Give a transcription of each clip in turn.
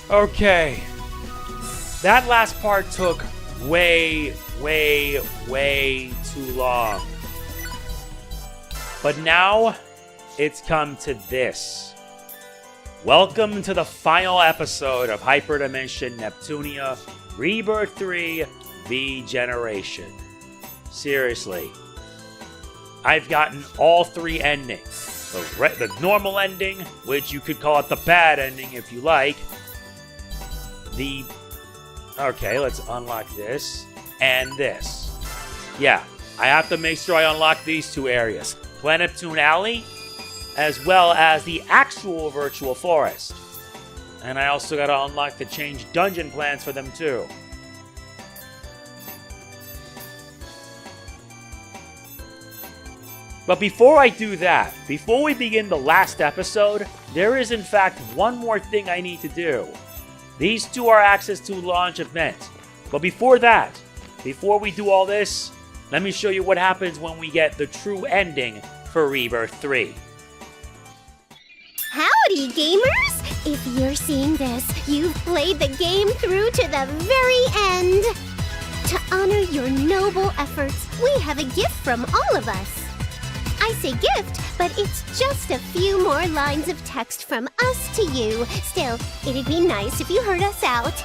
Okay. That last part took way too long. But now, it's come to this. Welcome to the final episode of Hyperdimension Neptunia Re Birth3 VGeneration. Seriously. I've gotten all three endings. The normal ending, which you could call it the bad ending if you like. Okay, let's unlock this. And this. Yeah, I have to make sure I unlock these two areas. Planeptune Alley, as well as the actual virtual forest. And I also gotta unlock the change dungeon plans for them too. But before I do that, before we begin the last episode, there is in fact one more thing I need to do. These two are access to launch events. But before that, before we do all this, let me show you what happens when we get the true ending for Rebirth 3. Howdy, gamers! If you're seeing this, you've played the game through to the very end. To honor your noble efforts, we have a gift from all of us. I say gift, but it's just a few more lines of text from us to you. Still, it'd be nice if you heard us out.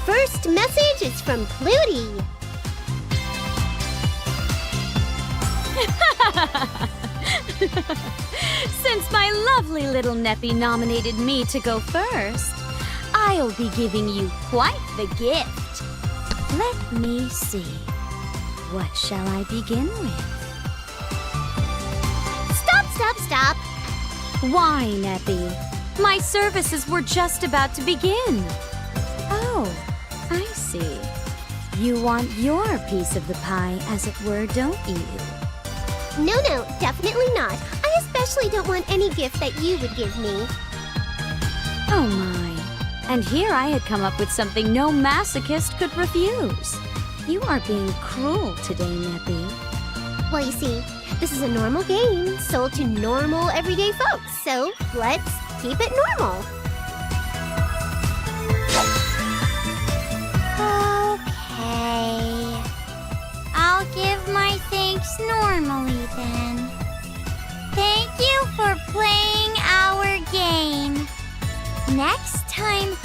First message is from Plutie. Since my lovely little Neppy nominated me to go first, I'll be giving you quite the gift. Let me see. What shall I begin with? Stop. Why, Neppy? My services were just about to begin. Oh, I see. You want your piece of the pie, as it were, don't you? No, definitely not. I especially don't want any gift that you would give me. Oh my. And here I had come up with something no masochist could refuse. You are being cruel today, Neppy. Well, you see, this is a normal game sold to normal everyday folks, so let's keep it normal. Okay. I'll give my thanks normally then. Thank you for playing our game. Next time,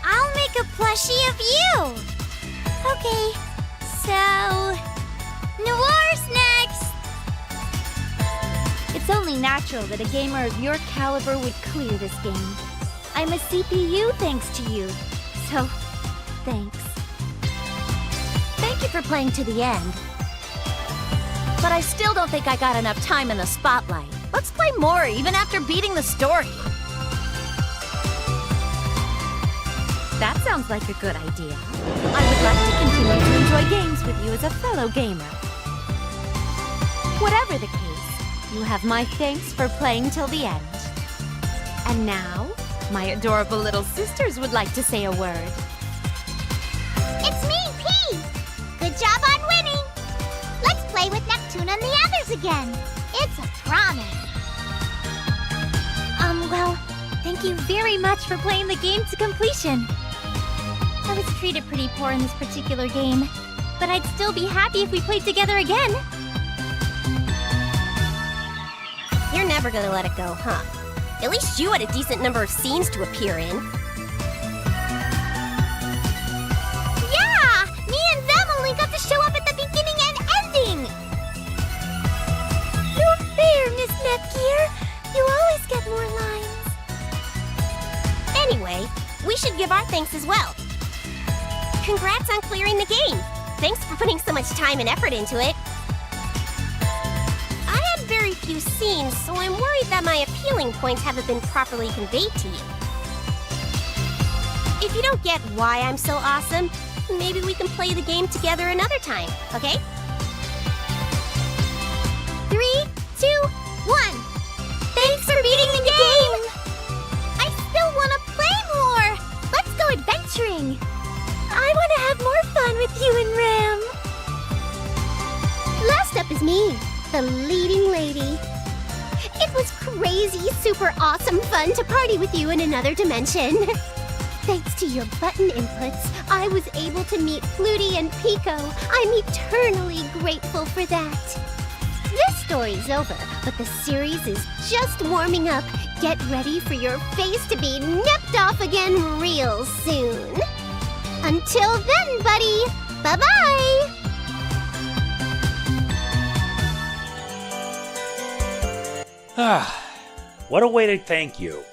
I'll make a plushie of you. Okay, so Noire's next. It's only natural that a gamer of your caliber would clear this game. I'm a CPU thanks to you, so thanks. Thank you for playing to the end. But I still don't think I got enough time in the spotlight. Let's play more even after beating the story. That sounds like a good idea. I would like to continue to enjoy games with you as a fellow gamer. Whatever the case, you have my thanks for playing till the end. And now, my adorable little sisters would like to say a word. It's me, P! Good job on winning! Let's play with Neptune and the others again. It's a promise. Well, thank you very much for playing the game to completion. I was treated pretty poor in this particular game, but I'd still be happy if we played together again. You're never gonna let it go, huh? At least you had a decent number of scenes to appear in. Yeah! Me and them only got to show up at the beginning and ending! You're fair, Miss Nepgear. You always get more lines. Anyway, we should give our thanks as well. Congrats on clearing the game. Thanks for putting so much time and effort into it. I had very few scenes, so I'm worried that my appealing points haven't been properly conveyed to you. If you don't get why I'm so awesome, maybe we can play the game together another time, okay? 3, 2, 1. Thanks for beating the game! I still want to play more! Let's go adventuring! I want to have more fun with you and Ram. Last up is me, the leading lady. It was crazy, super awesome fun to party with you in another dimension. Thanks to your button inputs, I was able to meet Plutia and Pico. I'm eternally grateful for that. This story's over, but the series is just warming up. Get ready for your face to be nipped off again real soon. Until then, buddy, bye-bye! What a way to thank you.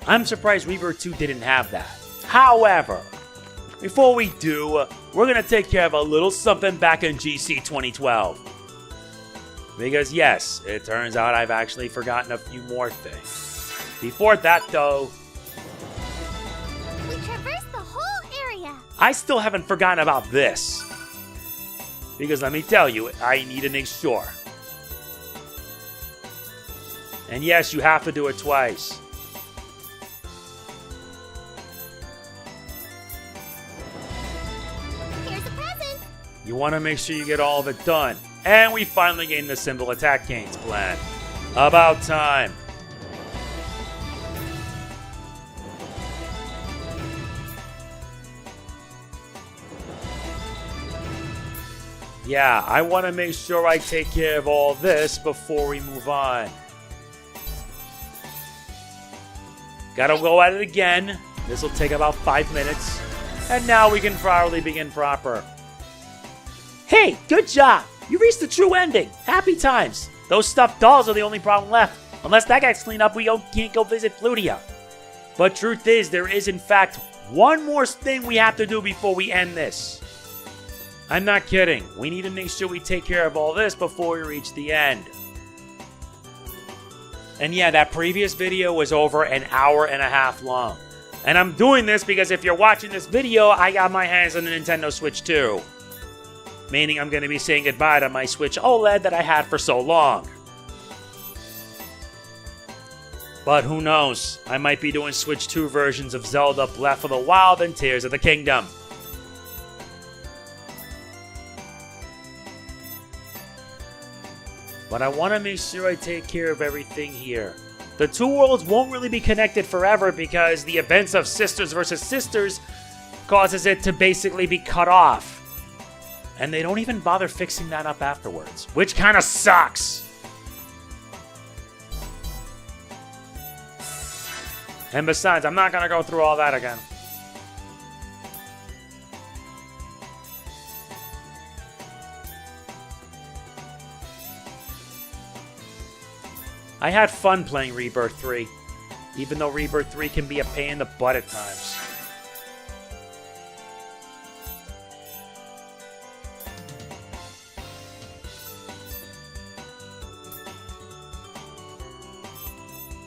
I'm surprised Rebirth 2 didn't have that. However, before we do, we're going to take care of a little something back in GC 2012. Because yes, it turns out I've actually forgotten a few more things. Before that though, We traversed the whole area. I still haven't forgotten about this. Because let me tell you, I need to make sure. And yes, you have to do it twice. Here's a present. You want to make sure you get all of it done. And we finally gained the simple attack gains plan. About time. Yeah, I want to make sure I take care of all this before we move on. Gotta go at it again. This will take about 5 minutes. And now we can probably begin proper. Hey, good job! You reached the true ending. Happy times. Those stuffed dolls are the only problem left. Unless that gets cleaned up, we can't go visit Plutia. But truth is, there is in fact one more thing we have to do before we end this. I'm not kidding. We need to make sure we take care of all this before we reach the end. And yeah, that previous video was over an hour and a half long. And I'm doing this because if you're watching this video, I got my hands on the Nintendo Switch 2. Meaning I'm going to be saying goodbye to my Switch OLED that I had for so long. But who knows? I might be doing Switch 2 versions of Zelda Breath of the Wild and Tears of the Kingdom. But I want to make sure I take care of everything here. The two worlds won't really be connected forever because the events of Sisters vs. Sisters causes it to basically be cut off. And they don't even bother fixing that up afterwards, which kind of sucks. And besides, I'm not going to go through all that again. I had fun playing Rebirth 3, even though Rebirth 3 can be a pain in the butt at times.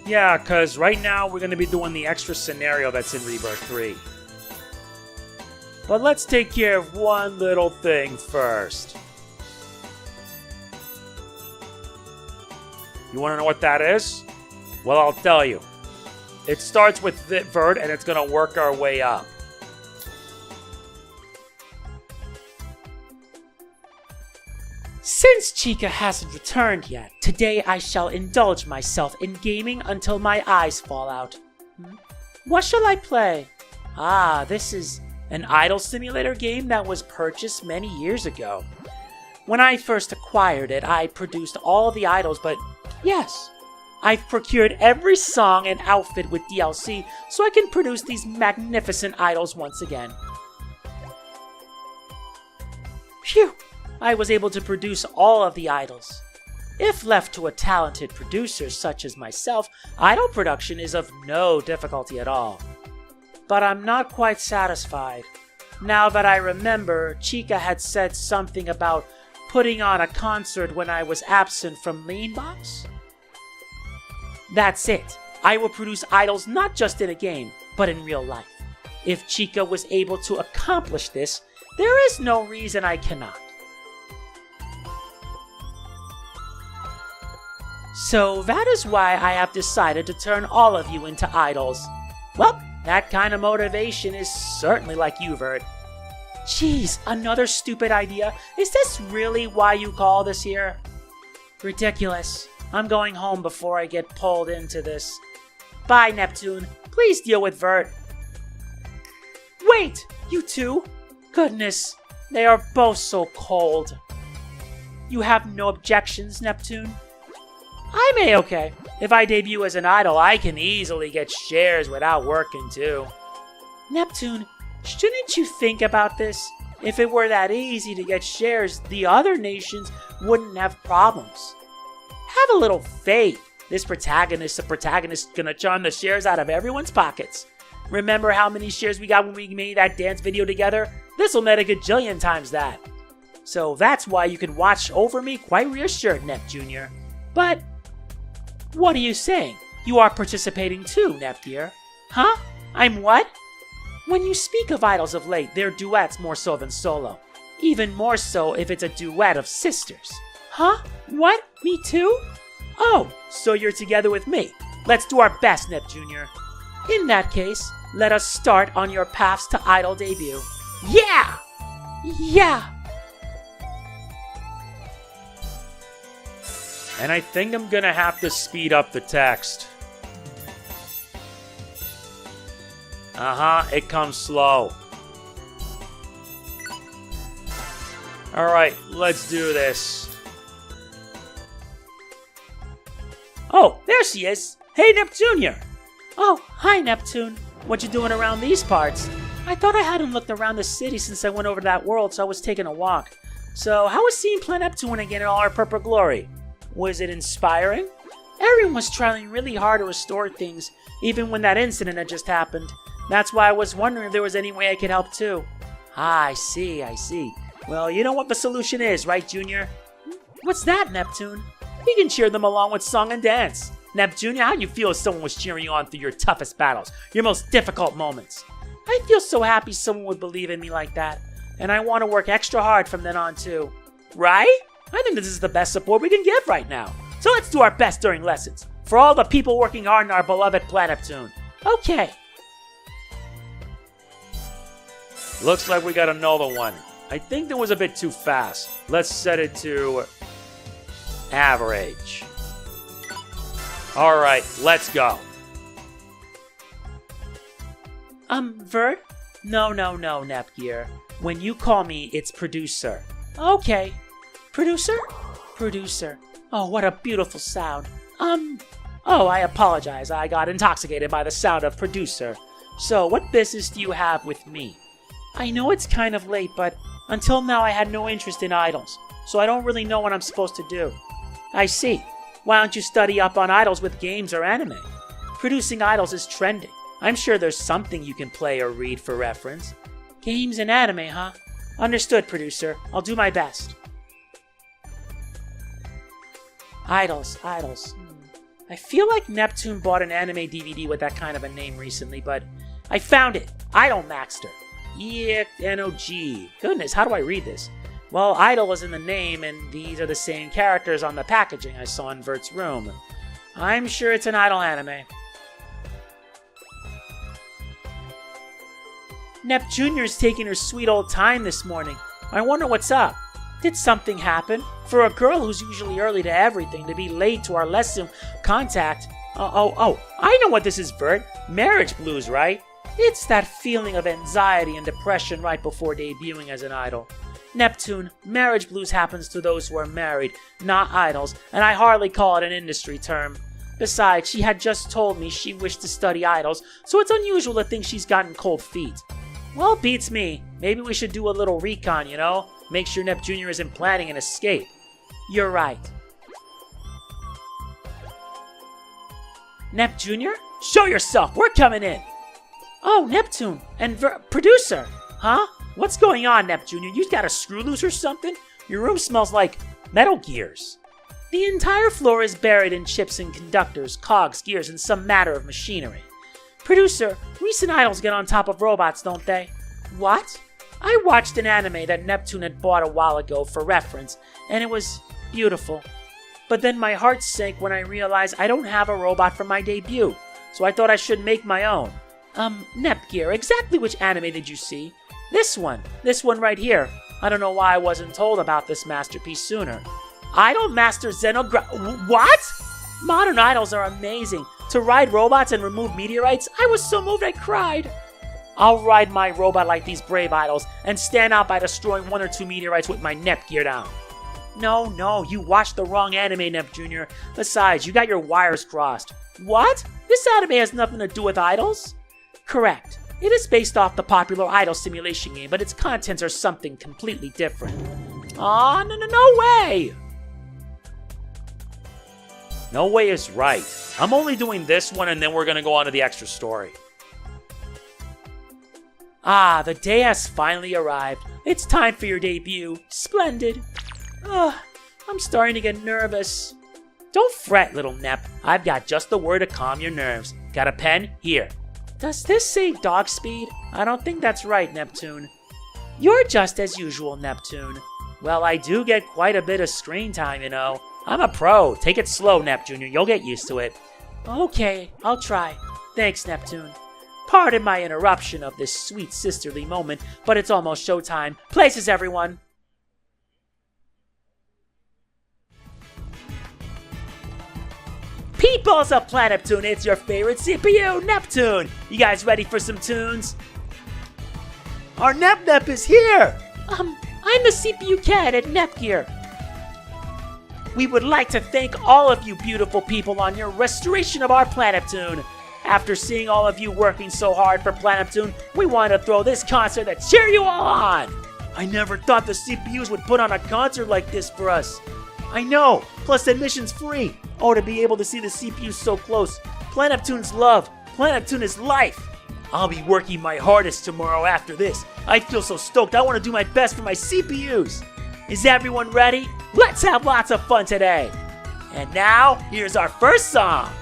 Yeah, because right now we're going to be doing the extra scenario that's in Rebirth 3. But let's take care of one little thing first. You want to know what that is? Well, I'll tell you. It starts with Vert and it's going to work our way up. Since Chica hasn't returned yet, today I shall indulge myself in gaming until my eyes fall out. What shall I play? Ah, this is an idol simulator game that was purchased many years ago. When I first acquired it, I produced all the idols, but yes, I've procured every song and outfit with DLC so I can produce these magnificent idols once again. Phew! I was able to produce all of the idols. If left to a talented producer such as myself, idol production is of no difficulty at all. But I'm not quite satisfied. Now that I remember, Chica had said something about putting on a concert when I was absent from Lanebox. That's it. I will produce idols not just in a game, but in real life. If Chica was able to accomplish this, there is no reason I cannot. So that is why I have decided to turn all of you into idols. Well, that kind of motivation is certainly like you, Vert. Jeez, another stupid idea. Is this really why you call this here? Ridiculous. I'm going home before I get pulled into this. Bye, Neptune. Please deal with Vert. Wait! You two? Goodness, they are both so cold. You have no objections, Neptune? I'm A-okay. If I debut as an idol, I can easily get shares without working too. Neptune, shouldn't you think about this? If it were that easy to get shares, the other nations wouldn't have problems. Have a little faith. This protagonist, the protagonist, gonna charm the shares out of everyone's pockets. Remember how many shares we got when we made that dance video together? This'll net a gajillion times that. So that's why you can watch over me quite reassured, Nep Jr. But what are you saying? You are participating too, Nepgear. Huh? I'm what? When you speak of idols of late, they're duets more so than solo. Even more so if it's a duet of sisters. Huh? What? Me too? Oh, so you're together with me. Let's do our best, Nep Jr. In that case, let us start on your paths to idol debut. Yeah! Yeah! And I think I'm gonna have to speed up the text. It comes slow. Alright, let's do this. Oh, there she is! Hey, Neptunia! Oh, hi, Neptune. What you doing around these parts? I thought I hadn't looked around the city since I went over to that world, so I was taking a walk. So, how was seeing Planeptune again in all her purple glory? Was it inspiring? Everyone was trying really hard to restore things, even when that incident had just happened. That's why I was wondering if there was any way I could help too. Ah, I see. Well, you know what the solution is, right, Junior? What's that, Neptune? We can cheer them along with song and dance. Nep Jr., how do you feel if someone was cheering you on through your toughest battles, your most difficult moments? I feel so happy someone would believe in me like that, and I want to work extra hard from then on too. Right? I think this is the best support we can give right now. So let's do our best during lessons, for all the people working hard in our beloved Planeptune. Okay. Looks like we got another one. I think that was a bit too fast. Let's set it to average. Alright, let's go. Vert? No, Nepgear. When you call me, it's producer. Okay. Producer? Producer. Oh, what a beautiful sound. Oh, I apologize. I got intoxicated by the sound of producer. So, what business do you have with me? I know it's kind of late, but until now I had no interest in idols, so I don't really know what I'm supposed to do. I see. Why don't you study up on idols with games or anime? Producing idols is trending. I'm sure there's something you can play or read for reference. Games and anime, huh? Understood, producer. I'll do my best. Idols. I feel like Neptune bought an anime DVD with that kind of a name recently, but I found it. Idol Maxter. E-N-O-G. Goodness, how do I read this? Well, Idol is in the name, and these are the same characters on the packaging I saw in Vert's room. I'm sure it's an Idol anime. Nep Jr.'s taking her sweet old time this morning. I wonder what's up. Did something happen? For a girl who's usually early to everything to be late to our lesson contact. Oh, I know what this is, Vert. Marriage blues, right? It's that feeling of anxiety and depression right before debuting as an idol. Neptune, marriage blues happens to those who are married, not idols, and I hardly call it an industry term. Besides, she had just told me she wished to study idols, so it's unusual to think she's gotten cold feet. Well, beats me. Maybe we should do a little recon, you know? Make sure Nep Jr. isn't planning an escape. You're right. Nep Jr.? Show yourself! We're coming in! Oh, Neptune! And producer! Huh? What's going on, Nep Jr.? You got a screw loose or something? Your room smells like Metal Gears. The entire floor is buried in chips and conductors, cogs, gears, and some matter of machinery. Producer, recent idols get on top of robots, don't they? What? I watched an anime that Neptune had bought a while ago for reference, and it was beautiful. But then my heart sank when I realized I don't have a robot for my debut, so I thought I should make my own. Nepgear, exactly which anime did you see? This one right here. I don't know why I wasn't told about this masterpiece sooner. Idol Master What? Modern idols are amazing. To ride robots and remove meteorites, I was so moved I cried. I'll ride my robot like these brave idols and stand out by destroying 1 or 2 meteorites with my Nepgear down. No, you watched the wrong anime, Nep Jr. Besides, you got your wires crossed. What? This anime has nothing to do with idols? Correct. It is based off the popular idol simulation game, but its contents are something completely different. Aw, no way! No way is right. I'm only doing this one and then we're gonna go on to the extra story. Ah, the day has finally arrived. It's time for your debut. Splendid. I'm starting to get nervous. Don't fret, little Nep. I've got just the word to calm your nerves. Got a pen? Here. Does this say dog speed? I don't think that's right, Neptune. You're just as usual, Neptune. Well, I do get quite a bit of screen time, you know. I'm a pro. Take it slow, Nep Jr. You'll get used to it. Okay, I'll try. Thanks, Neptune. Pardon my interruption of this sweet sisterly moment, but it's almost showtime. Places, everyone. Peoples of Planeptune, it's your favorite CPU, Neptune. You guys ready for some tunes? Our Nep is here. I'm the CPU cat at Nepgear. We would like to thank all of you beautiful people on your restoration of our Planeptune. After seeing all of you working so hard for Planeptune, we wanted to throw this concert to cheer you all on. I never thought the CPUs would put on a concert like this for us. I know, plus admission's free. Oh, to be able to see the CPUs so close. Planeptune's love. Planeptune is life. I'll be working my hardest tomorrow after this. I feel so stoked. I want to do my best for my CPUs. Is everyone ready? Let's have lots of fun today. And now, here's our first song.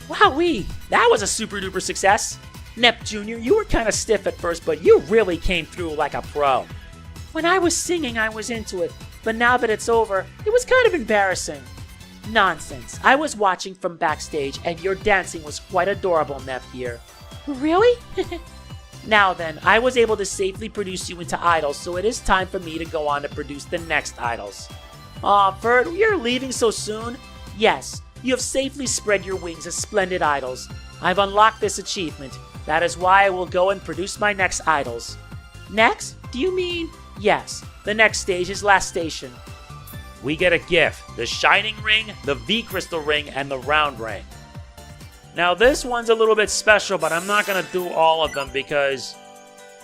Wowee, that was a super duper success. Nep Jr., you were kind of stiff at first, but you really came through like a pro. When I was singing, I was into it, but now that it's over, it was kind of embarrassing. Nonsense. I was watching from backstage, and your dancing was quite adorable, Nepgear. Really? Now then, I was able to safely produce you into idols, so it is time for me to go on to produce the next idols. Aw, Bert, you're leaving so soon? Yes, you have safely spread your wings as splendid idols. I've unlocked this achievement. That is why I will go and produce my next idols. Next? Do you mean? Yes, the next stage is last station. We get a gift, the Shining Ring, the V-Crystal Ring, and the Round Ring. Now this one's a little bit special, but I'm not going to do all of them because,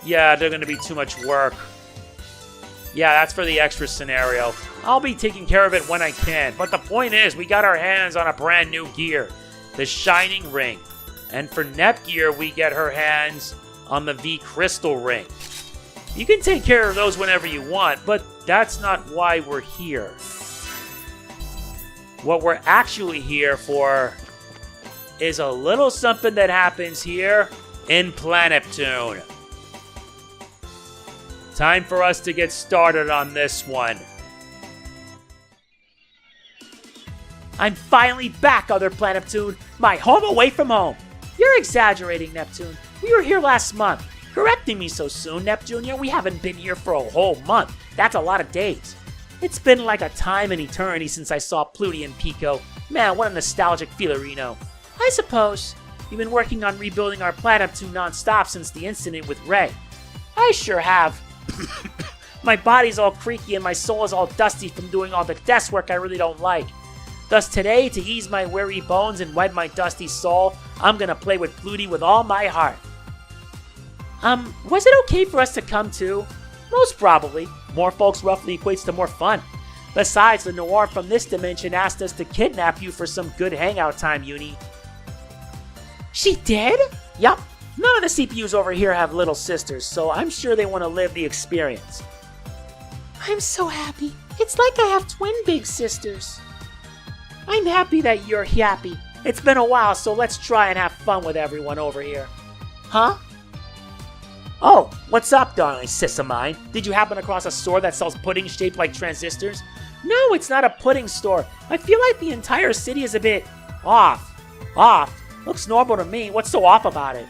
yeah, they're going to be too much work. Yeah, that's for the extra scenario. I'll be taking care of it when I can, but the point is, we got our hands on a brand new gear, the Shining Ring. And for Nepgear, we get her hands on the V-Crystal Ring. You can take care of those whenever you want, but that's not why we're here. What we're actually here for is a little something that happens here in Planeptune. Time for us to get started on this one. I'm finally back, other Planeptune, my home away from home. You're exaggerating, Neptune. We were here last month. Correcting me so soon, Nep Jr., we haven't been here for a whole month. That's a lot of days. It's been like a time and eternity since I saw Plutia and Peashy. Man, what a nostalgic feelerino. I suppose. You've been working on rebuilding our Planeptune non-stop since the incident with Ray. I sure have. My body's all creaky and my soul is all dusty from doing all the desk work I really don't like. Thus today, to ease my weary bones and wet my dusty soul, I'm gonna play with Plutie with all my heart. Was it okay for us to come too? Most probably. More folks roughly equates to more fun. Besides, the Noire from this dimension asked us to kidnap you for some good hangout time, Uni. She did? Yup. None of the CPUs over here have little sisters, so I'm sure they want to live the experience. I'm so happy. It's like I have twin big sisters. I'm happy that you're happy. It's been a while, so let's try and have fun with everyone over here. Huh? Oh, what's up, darling sis of mine? Did you happen across a store that sells pudding shaped like transistors? No, it's not a pudding store. I feel like the entire city is a bit off. Off? Looks normal to me. What's so off about it?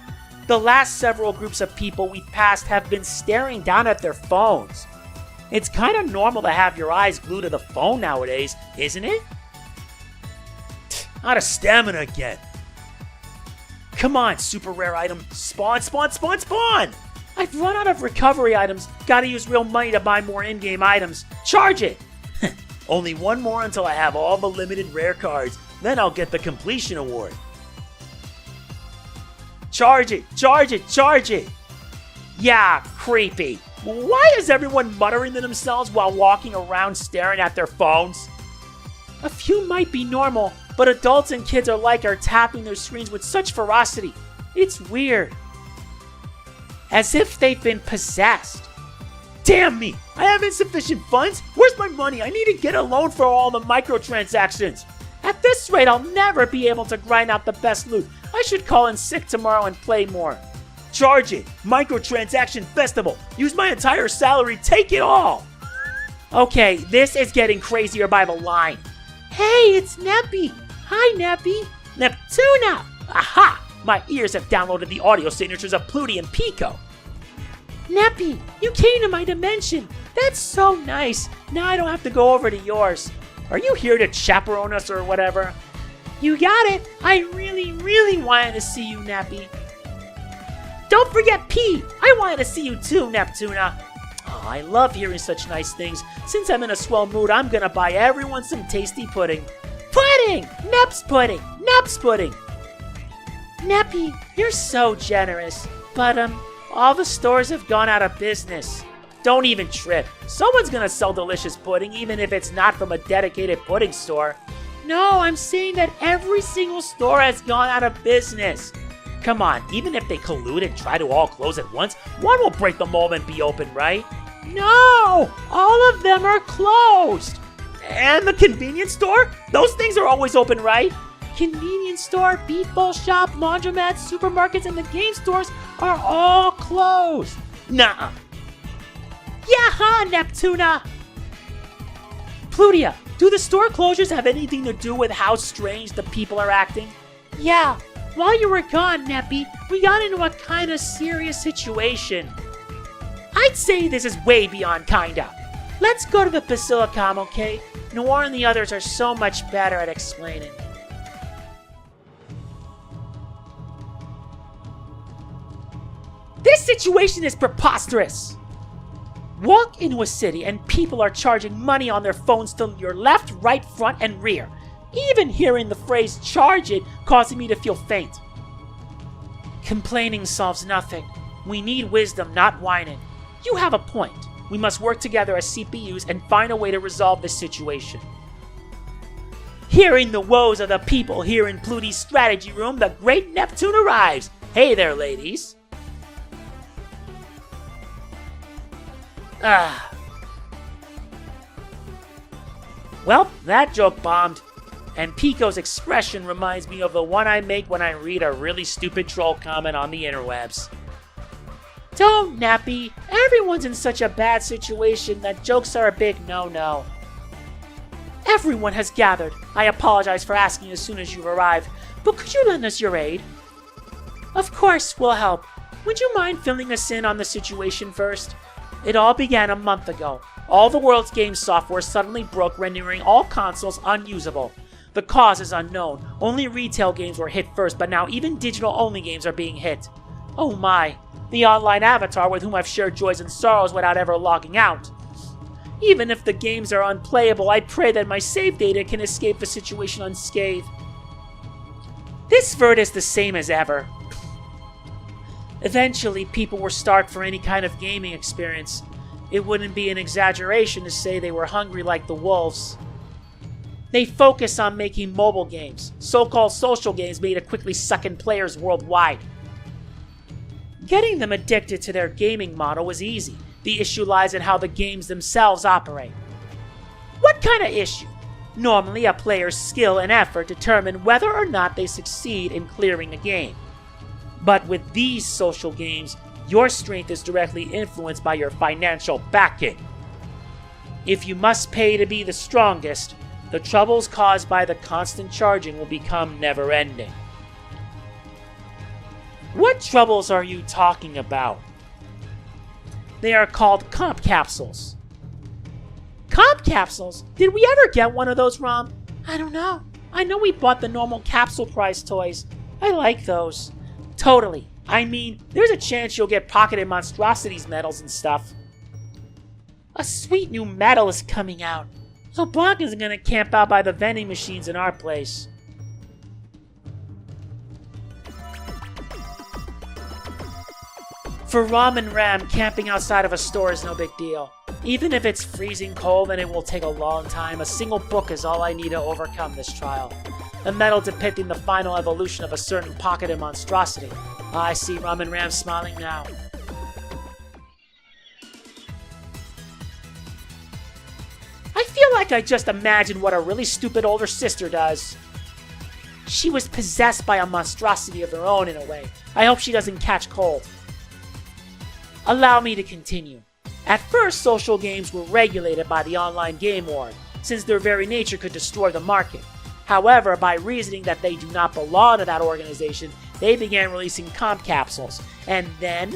The last several groups of people we've passed have been staring down at their phones. It's kind of normal to have your eyes glued to the phone nowadays, isn't it? Out of stamina again. Come on, super rare item. Spawn, spawn, spawn, spawn! I've run out of recovery items. Gotta use real money to buy more in-game items. Charge it! Only one more until I have all the limited rare cards. Then I'll get the completion award. Charge it, charge it, charge it! Yeah, creepy. Why is everyone muttering to themselves while walking around staring at their phones? A few might be normal, but adults and kids alike are tapping their screens with such ferocity. It's weird. As if they've been possessed. Damn me! I have insufficient funds? Where's my money? I need to get a loan for all the microtransactions. At this rate, I'll never be able to grind out the best loot. I should call in sick tomorrow and play more. Charge it! Microtransaction festival! Use my entire salary, take it all! Okay, this is getting crazier by the line. Hey, it's Neppy! Hi, Neppy! Neptunia! Aha! My ears have downloaded the audio signatures of Plutia and Peashy. Neppy, you came to my dimension! That's so nice! Now I don't have to go over to yours. Are you here to chaperone us or whatever? You got it! I really wanted to see you, Neppy. Don't forget P! I wanted to see you too, Neptunia. Oh, I love hearing such nice things. Since I'm in a swell mood, I'm gonna buy everyone some tasty pudding. Pudding! Neps pudding! Neps pudding! Neppy, you're so generous. But, all the stores have gone out of business. Don't even trip. Someone's gonna sell delicious pudding even if it's not from a dedicated pudding store. No, I'm saying that every single store has gone out of business. Come on, even if they collude and try to all close at once, one will break the mold and be open, right? No! All of them are closed! And the convenience store? Those things are always open, right? Convenience store, beef bowl shop, laundromats, supermarkets, and the game stores are all closed. Nuh-uh. Yaha, Neptunia! Plutia, do the store closures have anything to do with how strange the people are acting? Yeah. While you were gone, Neppy, we got into a kinda serious situation. I'd say this is way beyond kinda. Let's go to the Basilicom, okay? Noire and the others are so much better at explaining. This situation is preposterous! Walk into a city and people are charging money on their phones to your left, right, front, and rear. Even hearing the phrase charge it causing me to feel faint. Complaining solves nothing. We need wisdom, not whining. You have a point. We must work together as CPUs and find a way to resolve this situation. Hearing the woes of the people here in Plutia's strategy room, the great Neptune arrives. Hey there, ladies. Well, that joke bombed. And Pico's expression reminds me of the one I make when I read a really stupid troll comment on the interwebs. Don't, Nappy. Everyone's in such a bad situation that jokes are a big no-no. Everyone has gathered. I apologize for asking as soon as you've arrived, but could you lend us your aid? Of course, we'll help. Would you mind filling us in on the situation first? It all began a month ago. All the world's game software suddenly broke, rendering all consoles unusable. The cause is unknown. Only retail games were hit first, but now even digital-only games are being hit. Oh my, the online avatar with whom I've shared joys and sorrows without ever logging out. Even if the games are unplayable, I pray that my save data can escape the situation unscathed. This vert is the same as ever. Eventually, people were starved for any kind of gaming experience. It wouldn't be an exaggeration to say they were hungry like the wolves. They focus on making mobile games, so-called social games made to quickly suck in players worldwide. Getting them addicted to their gaming model was easy. The issue lies in how the games themselves operate. What kind of issue? Normally, a player's skill and effort determine whether or not they succeed in clearing a game. But with these social games, your strength is directly influenced by your financial backing. If you must pay to be the strongest, the troubles caused by the constant charging will become never-ending. What troubles are you talking about? They are called comp capsules. Comp capsules? Did we ever get one of those, Rom? I don't know. I know we bought the normal capsule price toys. I like those. Totally. I mean, there's a chance you'll get pocketed monstrosities medals and stuff. A sweet new medal is coming out. So Blanc isn't gonna camp out by the vending machines in our place. For Rom and Ram, camping outside of a store is no big deal. Even if it's freezing cold and it will take a long time, a single book is all I need to overcome this trial. A medal depicting the final evolution of a certain pocketed monstrosity. I see Rom and Ram smiling now. I feel like I just imagined what a really stupid older sister does. She was possessed by a monstrosity of her own in a way. I hope she doesn't catch cold. Allow me to continue. At first, social games were regulated by the online game world, since their very nature could destroy the market. However, by reasoning that they do not belong to that organization, they began releasing comp capsules. And then,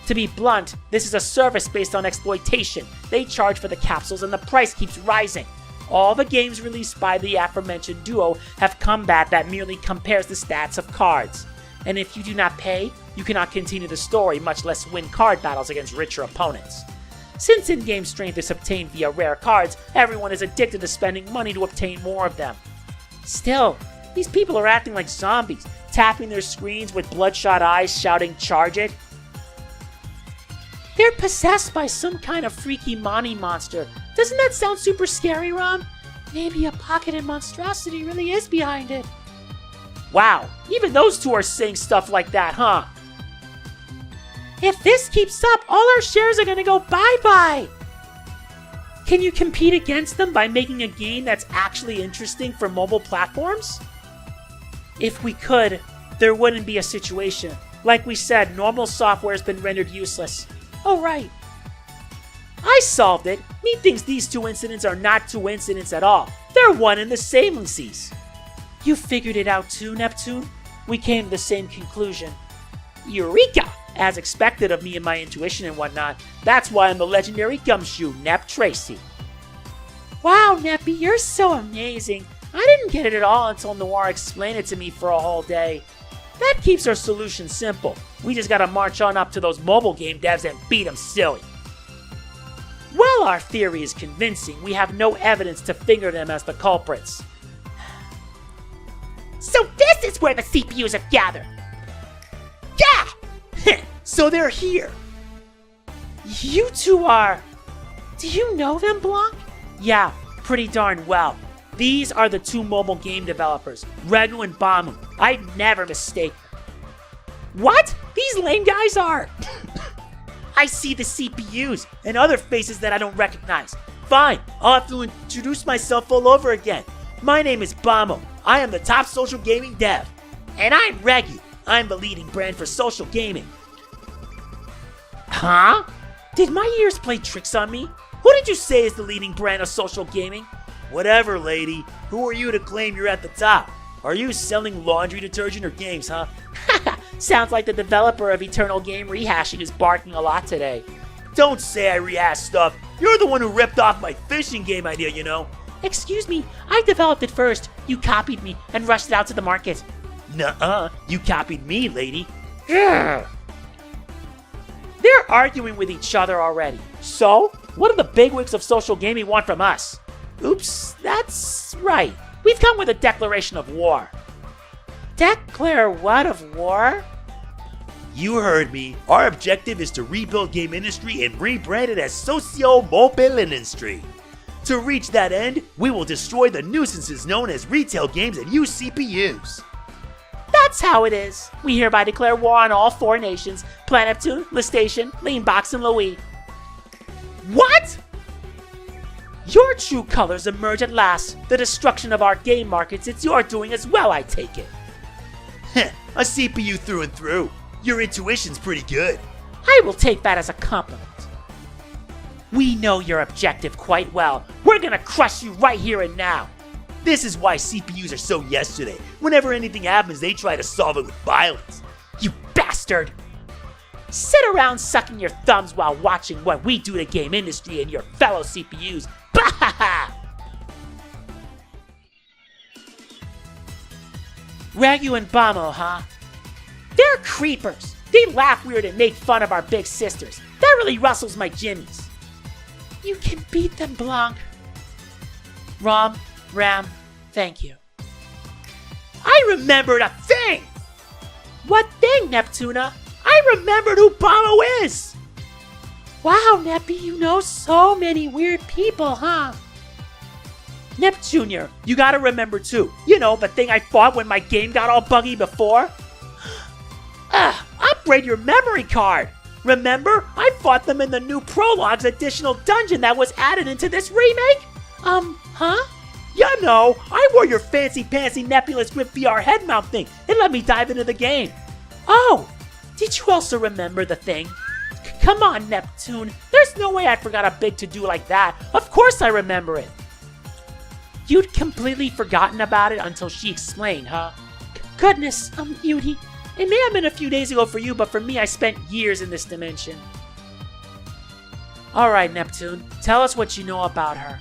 to be blunt, this is a service based on exploitation. They charge for the capsules and the price keeps rising. All the games released by the aforementioned duo have combat that merely compares the stats of cards. And if you do not pay, you cannot continue the story, much less win card battles against richer opponents. Since in-game strength is obtained via rare cards, everyone is addicted to spending money to obtain more of them. Still, these people are acting like zombies, tapping their screens with bloodshot eyes, shouting, "Charge it!" They're possessed by some kind of freaky Mani monster. Doesn't that sound super scary, Rom? Maybe a pocketed monstrosity really is behind it. Wow, even those two are saying stuff like that, huh? If this keeps up, all our shares are gonna go bye-bye! Can you compete against them by making a game that's actually interesting for mobile platforms? If we could, there wouldn't be a situation. Like we said, normal software has been rendered useless. Oh, right. I solved it. Me thinks these two incidents are not two incidents at all. They're one and the same, Lucy's. You figured it out too, Neptune? We came to the same conclusion. Eureka! As expected of me and my intuition and whatnot. That's why I'm the legendary gumshoe, Nep Tracy. Wow, Neppy, you're so amazing. I didn't get it at all until Noire explained it to me for a whole day. That keeps our solution simple. We just gotta march on up to those mobile game devs and beat them silly. While our theory is convincing, we have no evidence to finger them as the culprits. So this is where the CPUs are gathered. Yeah! So they're here. You two are... Do you know them, Blanc? Yeah, pretty darn well. These are the two mobile game developers, Regu and Bamo. I'd never mistake them. What? These lame guys are... I see the CPUs and other faces that I don't recognize. Fine, I'll have to introduce myself all over again. My name is Bamo. I am the top social gaming dev. And I'm Regu. I'm the leading brand for social gaming. Huh? Did my ears play tricks on me? Who did you say is the leading brand of social gaming? Whatever, lady. Who are you to claim you're at the top? Are you selling laundry detergent or games, huh? Sounds like the developer of Eternal Game Rehashing is barking a lot today. Don't say I rehash stuff. You're the one who ripped off my fishing game idea, you know. Excuse me, I developed it first. You copied me and rushed it out to the market. Nuh-uh, you copied me, lady. They're arguing with each other already. So, what do the bigwigs of social gaming want from us? Oops, that's right. We've come with a declaration of war. Declare what of war? You heard me. Our objective is to rebuild game industry and rebrand it as Sociomobilindustri. To reach that end, we will destroy the nuisances known as retail games and use CPUs. That's how it is. We hereby declare war on all four nations, Planeptune, Listation, Leanbox, and Louis. What? Your true colors emerge at last. The destruction of our game markets, it's your doing as well, I take it. Heh, a CPU through and through. Your intuition's pretty good. I will take that as a compliment. We know your objective quite well. We're gonna crush you right here and now. This is why CPUs are so yesterday. Whenever anything happens, they try to solve it with violence. You bastard! Sit around sucking your thumbs while watching what we do to game industry and your fellow CPUs. Bahaha! Regu and Bamo, huh? They're creepers. They laugh weird and make fun of our big sisters. That really rustles my jimmies. You can beat them, Blanc. Rom, Ram, thank you. I remembered a thing! What thing, Neptuna? I remembered who Bamo is! Wow, Neppy, you know so many weird people, huh? Neptunia, you gotta remember too. You know, the thing I fought when my game got all buggy before? Upgrade your memory card! Remember? I fought them in the new Prologue's additional dungeon that was added into this remake? Huh? You know, I wore your fancy-pantsy nebulous grip VR head mount thing. It let me dive into the game. Oh, did you also remember the thing? Come on, Neptune. There's no way I forgot a big to-do like that. Of course I remember it. You'd completely forgotten about it until she explained, huh? Goodness, Beauty. It may have been a few days ago for you, but for me, I spent years in this dimension. Alright, Neptune. Tell us what you know about her.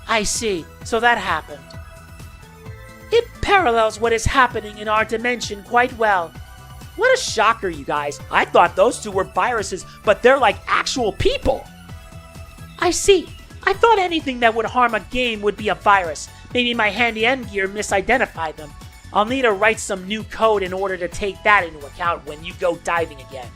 I see. So that happened. It parallels what is happening in our dimension quite well. What a shocker, you guys. I thought those two were viruses, but they're like actual people. I see. I thought anything that would harm a game would be a virus. Maybe my handy Nepgear misidentified them. I'll need to write some new code in order to take that into account when you go diving again.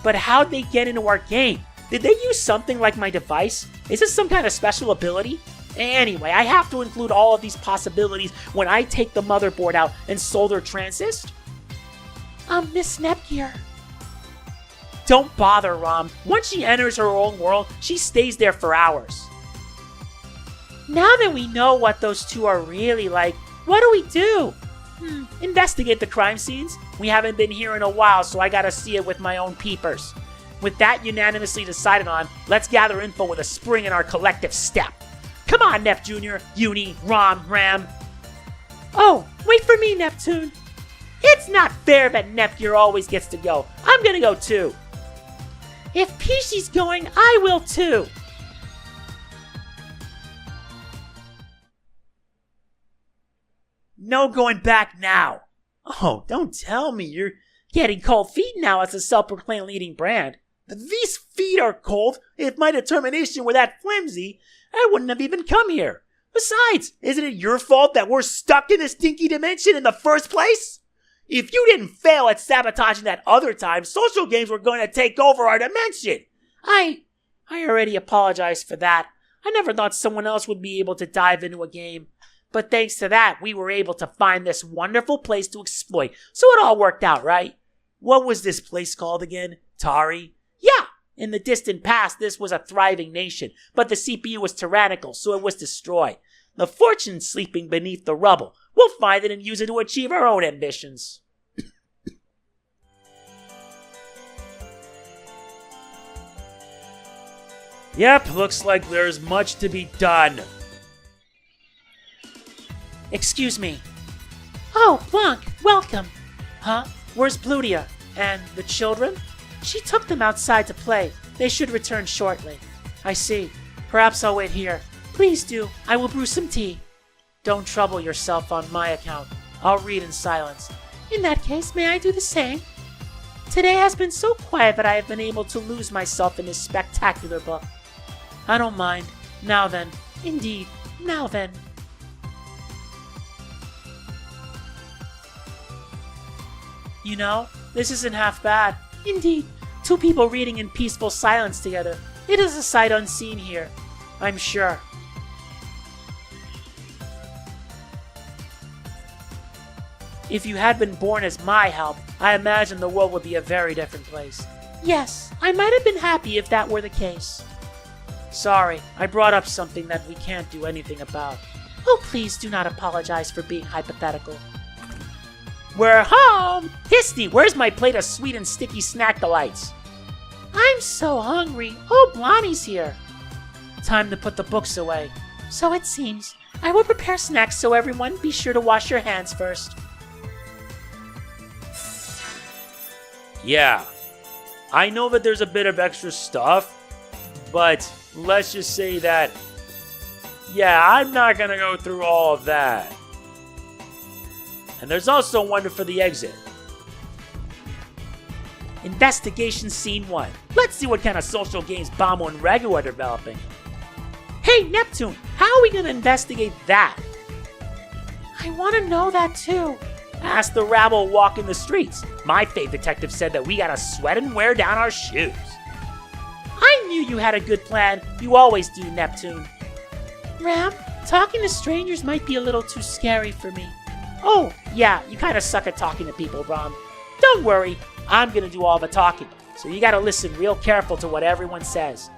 But how'd they get into our game? Did they use something like my device? Is this some kind of special ability? Anyway, I have to include all of these possibilities when I take the motherboard out and solder transist? Miss Nepgear. Don't bother, Rom. Once she enters her own world, she stays there for hours. Now that we know what those two are really like, what do we do? Investigate the crime scenes? We haven't been here in a while, so I gotta see it with my own peepers. With that unanimously decided on, let's gather info with a spring in our collective step. Come on, Nep Jr., Uni, Rom, Ram. Oh, wait for me, Neptune. It's not fair that Nepgear always gets to go. I'm gonna go too. If Peashy's going, I will too. No going back now. Oh, don't tell me you're getting cold feet now as a self-proclaimed leading brand. These feet are cold. If my determination were that flimsy, I wouldn't have even come here. Besides, isn't it your fault that we're stuck in this stinky dimension in the first place? If you didn't fail at sabotaging that other time, social games were going to take over our dimension. I already apologized for that. I never thought someone else would be able to dive into a game. But thanks to that, we were able to find this wonderful place to exploit. So it all worked out, right? What was this place called again? Tari? Yeah, in the distant past, this was a thriving nation. But the CPU was tyrannical, so it was destroyed. The fortune's sleeping beneath the rubble. We'll find it and use it to achieve our own ambitions. Yep, looks like there's much to be done. Excuse me. Oh, Blanc, welcome. Huh? Where's Plutia? And the children? She took them outside to play. They should return shortly. I see. Perhaps I'll wait here. Please do. I will brew some tea. Don't trouble yourself on my account. I'll read in silence. In that case, may I do the same? Today has been so quiet that I have been able to lose myself in this spectacular book. I don't mind. Now then. Indeed. Now then. You know, this isn't half bad. Indeed. Two people reading in peaceful silence together. It is a sight unseen here. I'm sure. If you had been born as my help, I imagine the world would be a very different place. Yes, I might have been happy if that were the case. Sorry, I brought up something that we can't do anything about. Oh, please do not apologize for being hypothetical. We're home! Histy, where's my plate of sweet and sticky snack delights? I'm so hungry. Oh, Blondie's here. Time to put the books away. So it seems. I will prepare snacks, so everyone be sure to wash your hands first. Yeah, I know that there's a bit of extra stuff, but let's just say that, yeah, I'm not gonna go through all of that. And there's also one for the exit. Investigation Scene 1. Let's see what kind of social games Bamo and Regu are developing. Hey, Neptune, how are we going to investigate that? I want to know that too. Ask the rabble walking the streets. My fave detective said that we gotta sweat and wear down our shoes. I knew you had a good plan. You always do, Neptune. Ram, talking to strangers might be a little too scary for me. Oh, yeah, you kind of suck at talking to people, Rom. Don't worry, I'm gonna do all the talking, so you gotta listen real careful to what everyone says.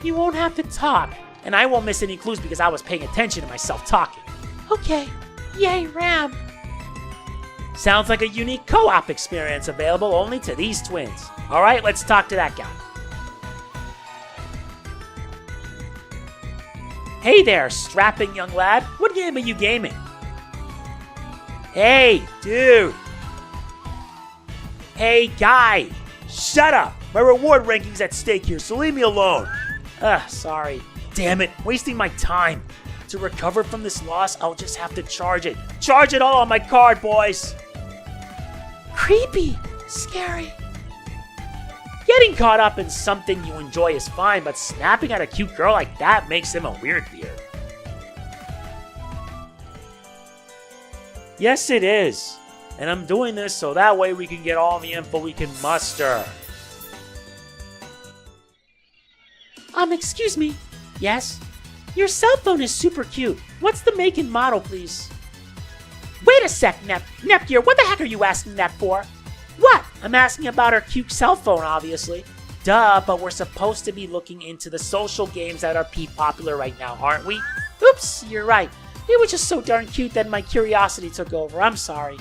You won't have to talk, and I won't miss any clues because I was paying attention to myself talking. Okay, yay, Ram. Sounds like a unique co-op experience available only to these twins. Alright, let's talk to that guy. Hey there, strapping young lad. What game are you gaming? Hey, dude. Hey, guy. Shut up. My reward ranking's at stake here, so leave me alone. Sorry. Damn it, wasting my time. To recover from this loss, I'll just have to charge it. Charge it all on my card, boys. Creepy. Scary. Getting caught up in something you enjoy is fine, but snapping at a cute girl like that makes him a weird beard. Yes, it is. And I'm doing this so that way we can get all the info we can muster. Excuse me. Yes? Your cell phone is super cute. What's the make and model, please? Wait a sec, Nepgear, what the heck are you asking that for? What? I'm asking about her cute cell phone, obviously. Duh, but we're supposed to be looking into the social games that are popular right now, aren't we? Oops, you're right. It was just so darn cute that my curiosity took over. I'm sorry.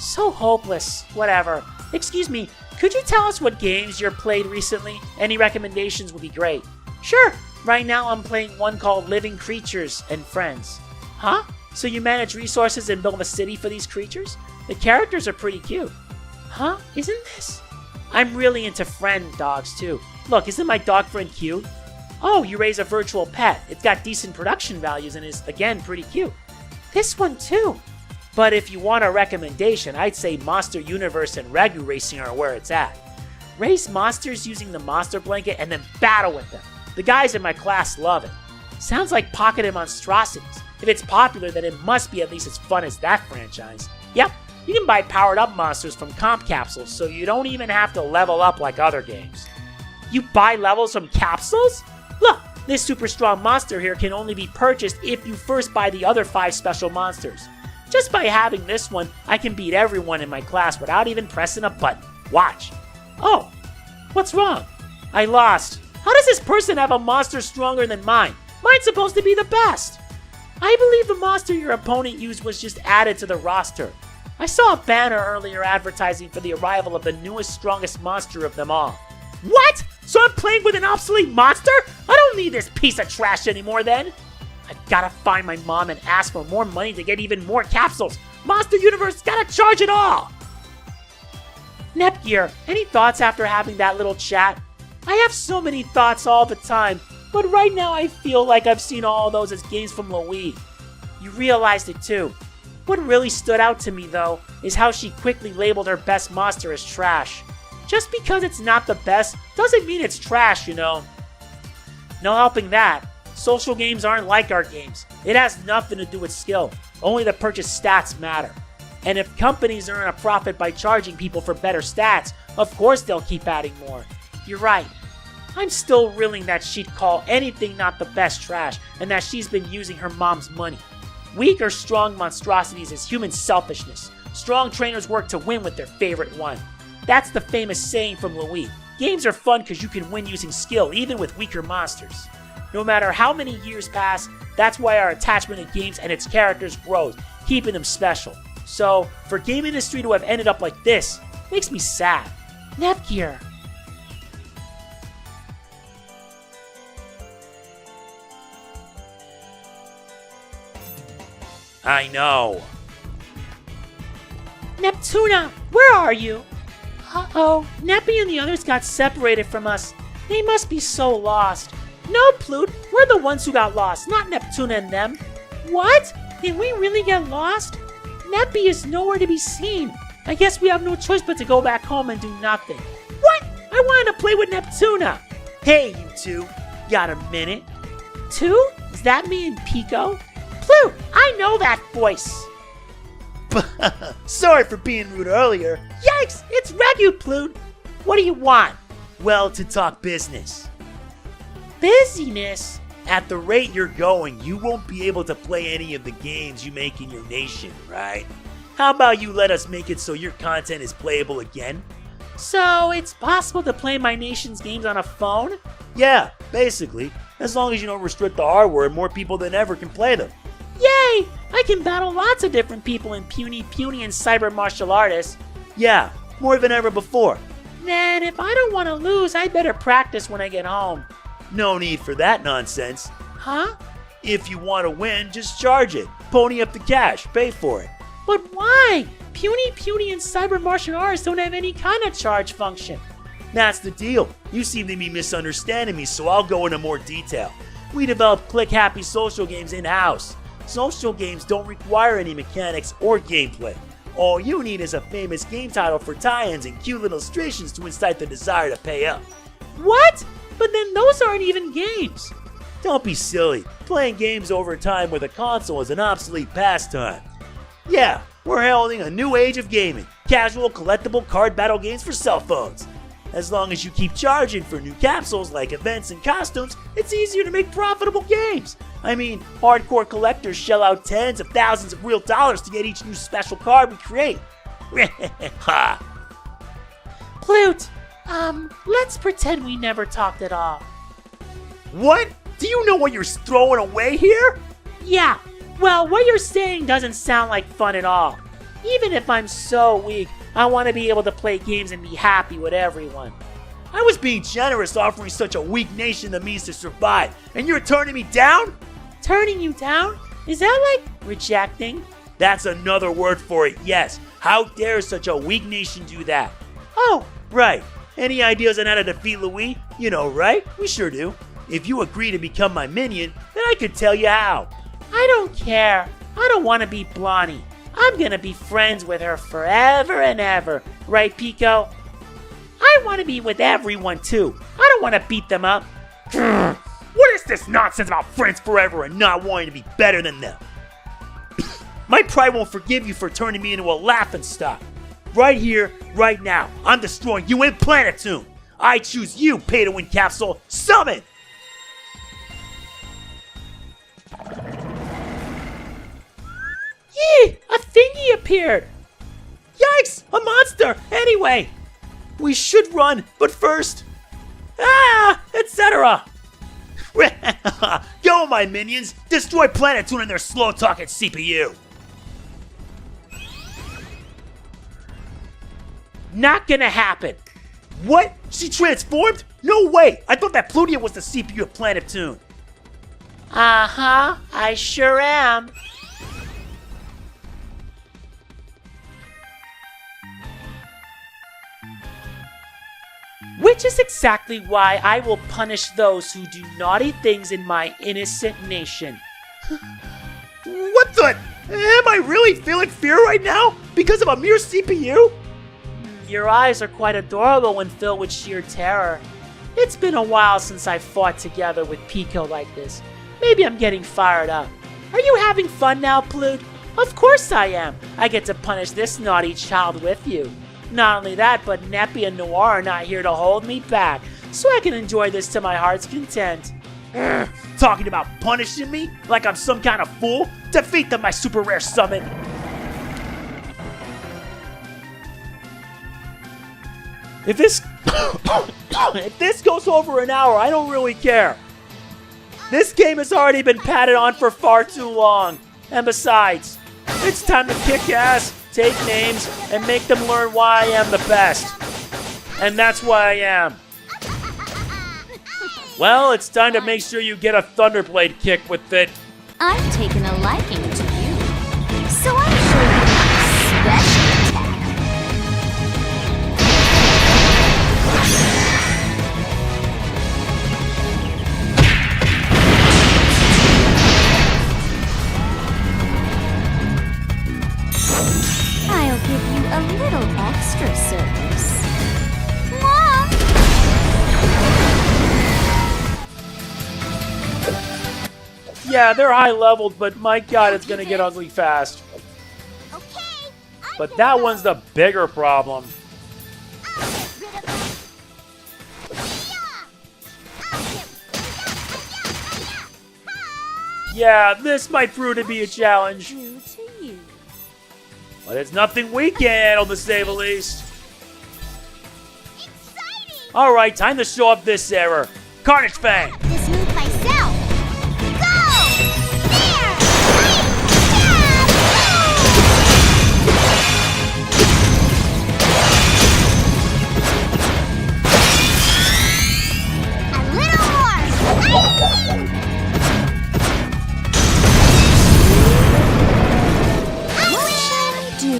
So hopeless. Whatever. Excuse me, could you tell us what games you've played recently? Any recommendations would be great. Sure. Right now I'm playing one called Living Creatures and Friends. Huh? So you manage resources and build a city for these creatures? The characters are pretty cute. Huh? Isn't this? I'm really into friend dogs too. Look, isn't my dog friend cute? Oh, you raise a virtual pet. It's got decent production values and is, again, pretty cute. This one too. But if you want a recommendation, I'd say Monster Universe and Regu Racing are where it's at. Race monsters using the monster blanket and then battle with them. The guys in my class love it. Sounds like pocketed monstrosities. If it's popular, then it must be at least as fun as that franchise. Yep, you can buy powered up monsters from comp capsules, so you don't even have to level up like other games. You buy levels from capsules? Look, this super strong monster here can only be purchased if you first buy the other 5 special monsters. Just by having this one, I can beat everyone in my class without even pressing a button. Watch. Oh, what's wrong? I lost. How does this person have a monster stronger than mine? Mine's supposed to be the best. I believe the monster your opponent used was just added to the roster. I saw a banner earlier advertising for the arrival of the newest, strongest monster of them all. What? So I'm playing with an obsolete monster? I don't need this piece of trash anymore then. I've gotta find my mom and ask for more money to get even more capsules. Monster Universe gotta charge it all. Nepgear, any thoughts after having that little chat? I have so many thoughts all the time, but right now I feel like I've seen all those as games from Louise. You realized it too. What really stood out to me though, is how she quickly labeled her best monster as trash. Just because it's not the best, doesn't mean it's trash, you know. No helping that. Social games aren't like our games. It has nothing to do with skill. Only the purchase stats matter. And if companies earn a profit by charging people for better stats, of course they'll keep adding more. You're right. I'm still reeling that she'd call anything not the best trash, and that she's been using her mom's money. Weak or strong monstrosities is human selfishness. Strong trainers work to win with their favorite one. That's the famous saying from Louise. Games are fun because you can win using skill, even with weaker monsters. No matter how many years pass, that's why our attachment to games and its characters grows, keeping them special. So, for game industry to have ended up like this, makes me sad. Nepgear. I know. Neptunia, where are you? Uh-oh, Neppy and the others got separated from us. They must be so lost. No, Plute, we're the ones who got lost, not Neptune and them. What? Did we really get lost? Neppy is nowhere to be seen. I guess we have no choice but to go back home and do nothing. What? I wanted to play with Neptuna. Hey, you two. Got a minute? Two? Is that me and Pico? Plute, I know that voice. Sorry for being rude earlier. Yikes, it's Regu, Plute. What do you want? Well, to talk business. Busyness? At the rate you're going, you won't be able to play any of the games you make in your nation, right? How about you let us make it so your content is playable again? So, it's possible to play my nation's games on a phone? Yeah, basically. As long as you don't restrict the hardware, more people than ever can play them. Yay! I can battle lots of different people in puny and cyber martial artists. Yeah, more than ever before. Then, if I don't want to lose, I better practice when I get home. No need for that nonsense. Huh? If you want to win, just charge it. Pony up the cash, pay for it. But why? Puny and cyber martial artists don't have any kind of charge function. That's the deal. You seem to be misunderstanding me, so I'll go into more detail. We develop click-happy social games in-house. Social games don't require any mechanics or gameplay. All you need is a famous game title for tie-ins and cute illustrations to incite the desire to pay up. What? But then those aren't even games. Don't be silly. Playing games over time with a console is an obsolete pastime. Yeah, we're heralding a new age of gaming. Casual, collectible card battle games for cell phones. As long as you keep charging for new capsules like events and costumes, it's easier to make profitable games. I mean, hardcore collectors shell out tens of thousands of real dollars to get each new special card we create. Ha! Plute, let's pretend we never talked at all. What? Do you know what you're throwing away here? Yeah, well, what you're saying doesn't sound like fun at all. Even if I'm so weak, I want to be able to play games and be happy with everyone. I was being generous offering such a weak nation the means to survive, and you're turning me down? Turning you down? Is that like rejecting? That's another word for it, yes. How dare such a weak nation do that? Oh, right. Any ideas on how to defeat Louis? You know, right? We sure do. If you agree to become my minion, then I could tell you how. I don't care. I don't want to be Blondie. I'm gonna be friends with her forever and ever. Right, Pico? I want to be with everyone, too. I don't want to beat them up. What is this nonsense about friends forever and not wanting to be better than them? My pride won't forgive you for turning me into a laughingstock. Right here, right now, I'm destroying you in Planeptune. I choose you, pay-to-win capsule. Summon! Yee! A thingy appeared! Yikes! A monster! Anyway, we should run, but first... etc. Go, my minions! Destroy Planeptune and their slow-talking CPU! Not gonna happen. What? She transformed? No way! I thought that Plutia was the CPU of Planeptune. Uh-huh, I sure am. Which is exactly why I will punish those who do naughty things in my innocent nation. What the? Am I really feeling fear right now? Because of a mere CPU? Your eyes are quite adorable when filled with sheer terror. It's been a while since I fought together with Pico like this. Maybe I'm getting fired up. Are you having fun now, Plute? Of course I am. I get to punish this naughty child with you. Not only that, but Neppy and Noire are not here to hold me back, so I can enjoy this to my heart's content. Talking about punishing me like I'm some kind of fool? Defeat them, my super rare summon! If this goes over an hour, I don't really care. This game has already been padded on for far too long. And besides, it's time to kick ass, take names, and make them learn why I am the best. And that's why I am. Well, it's time to make sure you get a Thunderblade kick with it. I've taken a liking to you, so I'm sure you have a special attack. Yeah, they're high-leveled, but my god, it's gonna get ugly fast. Okay. But that one's the bigger problem. Yeah, this might prove to be a challenge. True to you. But it's nothing we can't handle, to say the least. Alright, time to show up this error. Carnage Fang! This move myself. Go! There! A little more.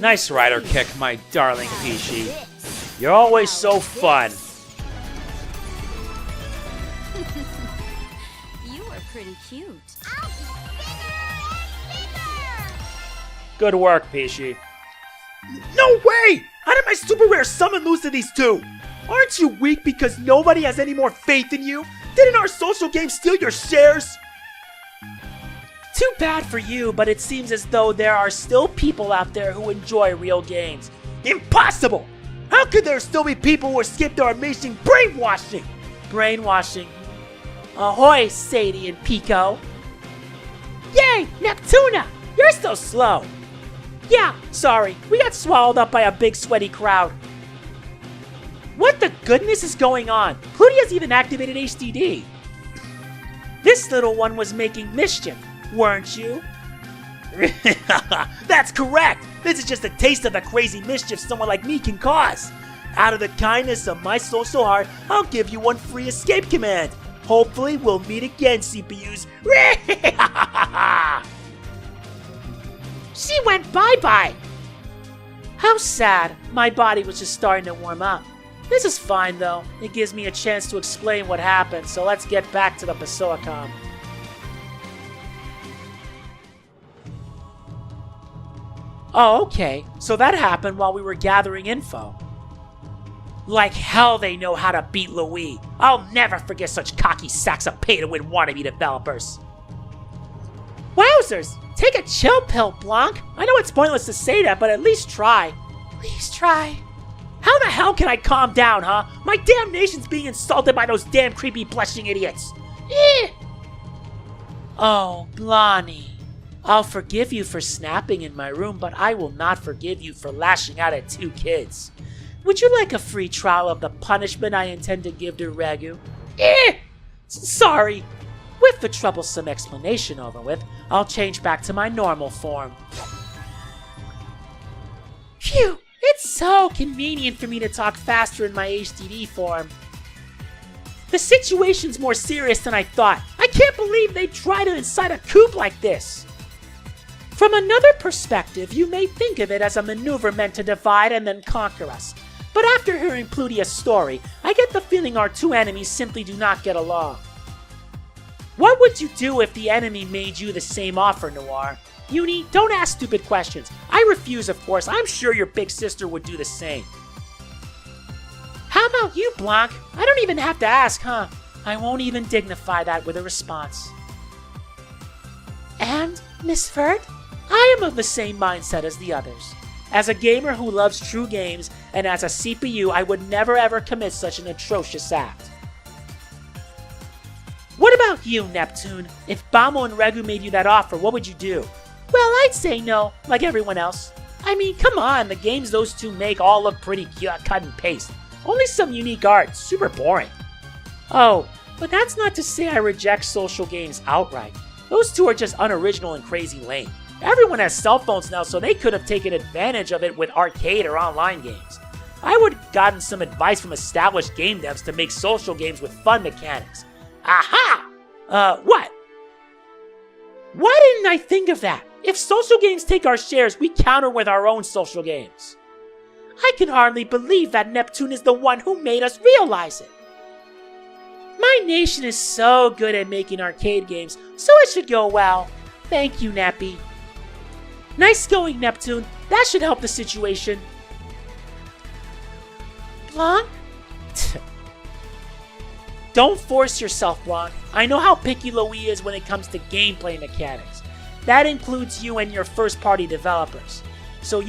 Nice rider kick, my darling Peashy. You're always so fun. You are pretty cute. Good work, Peashy. No way! How did my super rare summon lose to these two? Aren't you weak because nobody has any more faith in you? Didn't our social game steal your shares? Too bad for you, but it seems as though there are still people out there who enjoy real games. Impossible! How could there still be people who escaped our amazing brainwashing? Brainwashing. Ahoy, Sadie and Pico. Yay, Neptunia! You're so slow. Yeah, sorry, we got swallowed up by a big sweaty crowd. What the goodness is going on? Plutia's even activated HDD. This little one was making mischief, weren't you? That's correct! This is just a taste of the crazy mischief someone like me can cause. Out of the kindness of my social heart, I'll give you one free escape command. Hopefully, we'll meet again, CPUs. She went bye-bye. How sad. My body was just starting to warm up. This is fine, though. It gives me a chance to explain what happened, so let's get back to the Pasoacom. Oh, okay. So that happened while we were gathering info. Like hell they know how to beat Louis. I'll never forget such cocky sacks of pay-to-win wannabe developers. Wowzers! Take a chill pill, Blanc. I know it's pointless to say that, but at least try. Please try. How the hell can I calm down, huh? My damn nation's being insulted by those damn creepy blushing idiots. Eh. Oh, Blondie. I'll forgive you for snapping in my room, but I will not forgive you for lashing out at two kids. Would you like a free trial of the punishment I intend to give to Regu? Sorry. With the troublesome explanation over with, I'll change back to my normal form. Phew, it's so convenient for me to talk faster in my HDD form. The situation's more serious than I thought. I can't believe they'd try to incite a coup like this. From another perspective, you may think of it as a maneuver meant to divide and then conquer us. But after hearing Plutia's story, I get the feeling our two enemies simply do not get along. What would you do if the enemy made you the same offer, Noire? Uni, don't ask stupid questions. I refuse, of course. I'm sure your big sister would do the same. How about you, Blanc? I don't even have to ask, huh? I won't even dignify that with a response. And, Miss Vert? I am of the same mindset as the others. As a gamer who loves true games, and as a CPU, I would never ever commit such an atrocious act. What about you, Neptune? If Bamo and Regu made you that offer, what would you do? Well, I'd say no, like everyone else. I mean, come on, the games those two make all look pretty cut and paste. Only some unique art, super boring. Oh, but that's not to say I reject social games outright. Those two are just unoriginal and crazy lame. Everyone has cell phones now, so they could have taken advantage of it with arcade or online games. I would have gotten some advice from established game devs to make social games with fun mechanics. Aha! What? Why didn't I think of that? If social games take our shares, we counter with our own social games. I can hardly believe that Neptune is the one who made us realize it. My nation is so good at making arcade games, so it should go well. Thank you, Nappy. Nice going, Neptune. That should help the situation. Blanc? Don't force yourself, Ron. I know how picky Louis is when it comes to gameplay mechanics. That includes you and your first-party developers. So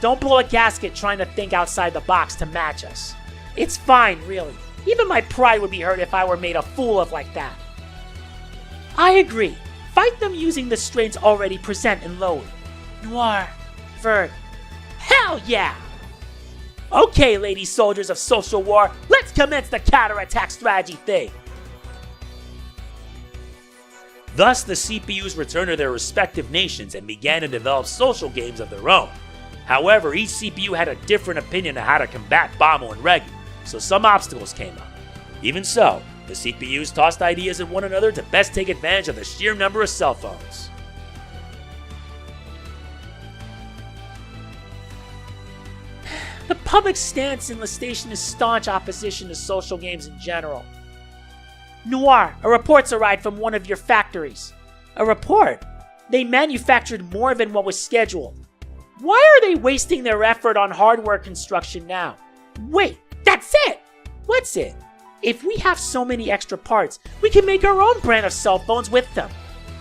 don't blow a gasket trying to think outside the box to match us. It's fine, really. Even my pride would be hurt if I were made a fool of like that. I agree. Fight them using the strains already present in Louis. Noire. Vert. Hell yeah! Okay, lady soldiers of social war, let's commence the counterattack strategy thing. Thus, the CPUs returned to their respective nations and began to develop social games of their own. However, each CPU had a different opinion on how to combat Bamo and Regu, so some obstacles came up. Even so, the CPUs tossed ideas at one another to best take advantage of the sheer number of cell phones. The public's stance in the station is staunch opposition to social games in general. Noire, a report's arrived from one of your factories. A report? They manufactured more than what was scheduled. Why are they wasting their effort on hardware construction now? Wait, that's it! What's it? If we have so many extra parts, we can make our own brand of cell phones with them.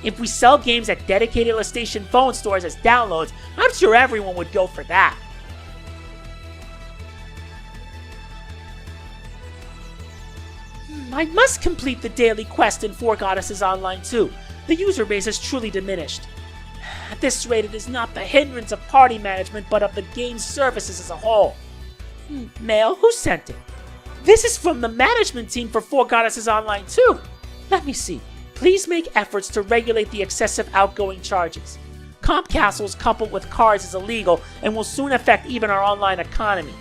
If we sell games at dedicated station phone stores as downloads, I'm sure everyone would go for that. I must complete the daily quest in Four Goddesses Online too. The user base has truly diminished. At this rate, it is not the hindrance of party management, but of the game's services as a whole. Mail? Who sent it? This is from the management team for Four Goddesses Online too. Let me see. Please make efforts to regulate the excessive outgoing charges. Comp castles coupled with cards is illegal and will soon affect even our online economy.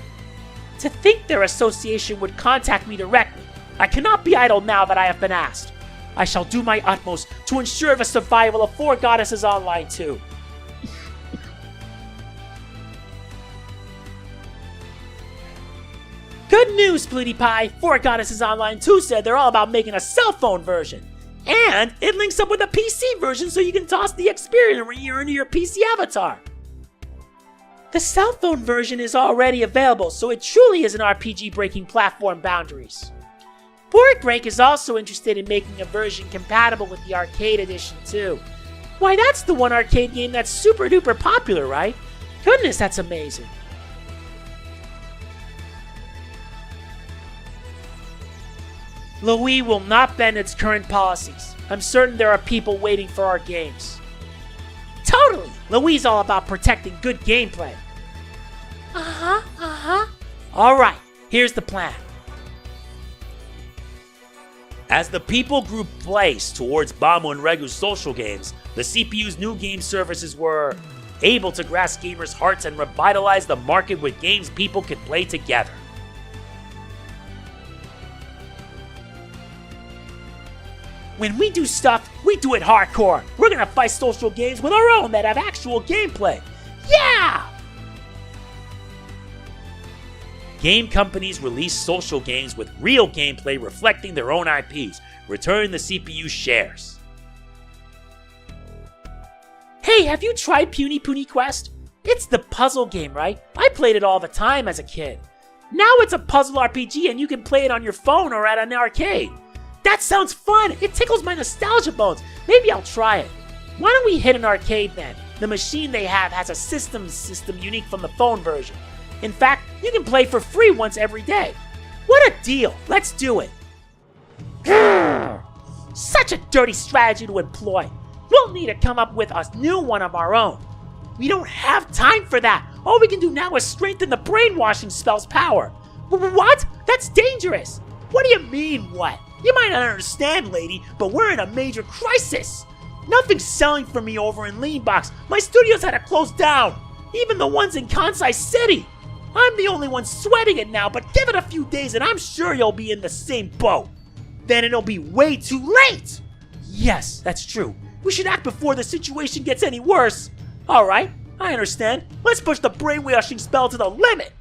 To think their association would contact me directly. I cannot be idle now that I have been asked. I shall do my utmost to ensure the survival of Four Goddesses Online too. Good news, Plutie Pie! Four Goddesses Online 2 said they're all about making a cell phone version. And it links up with a PC version so you can toss the experience into your PC avatar. The cell phone version is already available, so it truly is an RPG breaking platform boundaries. Board Break is also interested in making a version compatible with the arcade edition too. Why, that's the one arcade game that's super duper popular, right? Goodness, that's amazing. Louis will not bend its current policies. I'm certain there are people waiting for our games. Totally! Louis is all about protecting good gameplay. Alright, here's the plan. As the people group placed towards Bamo and Regu's social games, the CPU's new game services were able to grasp gamers' hearts and revitalize the market with games people could play together. When we do stuff, we do it hardcore. We're gonna fight social games with our own that have actual gameplay. Yeah! Game companies release social games with real gameplay reflecting their own IPs, returning the CPU shares. Hey, have you tried Puny Pony Quest? It's the puzzle game, right? I played it all the time as a kid. Now it's a puzzle RPG and you can play it on your phone or at an arcade. That sounds fun! It tickles my nostalgia bones. Maybe I'll try it. Why don't we hit an arcade then? The machine they have has a system unique from the phone version. In fact, you can play for free once every day. What a deal! Let's do it! Such a dirty strategy to employ. We'll need to come up with a new one of our own. We don't have time for that. All we can do now is strengthen the brainwashing spell's power. What? That's dangerous. What do you mean, what? You might not understand, lady, but we're in a major crisis. Nothing's selling for me over in Leanbox. My studios had to close down. Even the ones in Kansai City. I'm the only one sweating it now, but give it a few days and I'm sure you'll be in the same boat. Then it'll be way too late. Yes, that's true. We should act before the situation gets any worse. Alright, I understand. Let's push the brainwashing spell to the limit.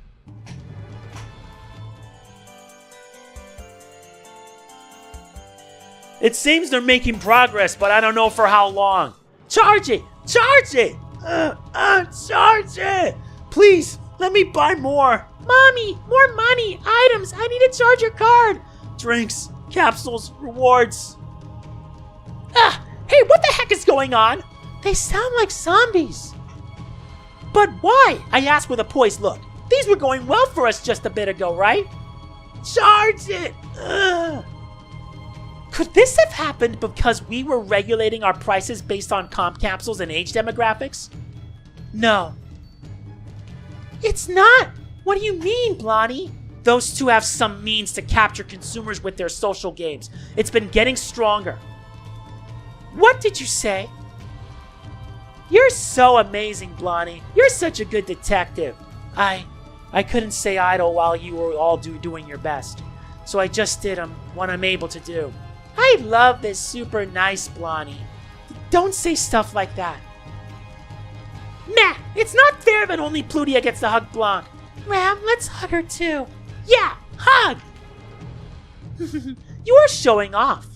It seems they're making progress, but I don't know for how long. Charge it! Charge it! Charge it! Please, let me buy more. Mommy, more money, items. I need to charge your card. Drinks, capsules, rewards. Hey, what the heck is going on? They sound like zombies. But why? I asked with a poised look. These were going well for us just a bit ago, right? Charge it! Ugh. Could this have happened because we were regulating our prices based on comp capsules and age demographics? No. It's not! What do you mean, Blondie? Those two have some means to capture consumers with their social games. It's been getting stronger. What did you say? You're so amazing, Blondie. You're such a good detective. I couldn't stay idle while you were all doing your best. So I just did what I'm able to do. I love this super nice Blondie. Don't say stuff like that. Nah, it's not fair that only Plutia gets to hug Blanc. Ram, let's hug her too. Yeah, hug! You're showing off.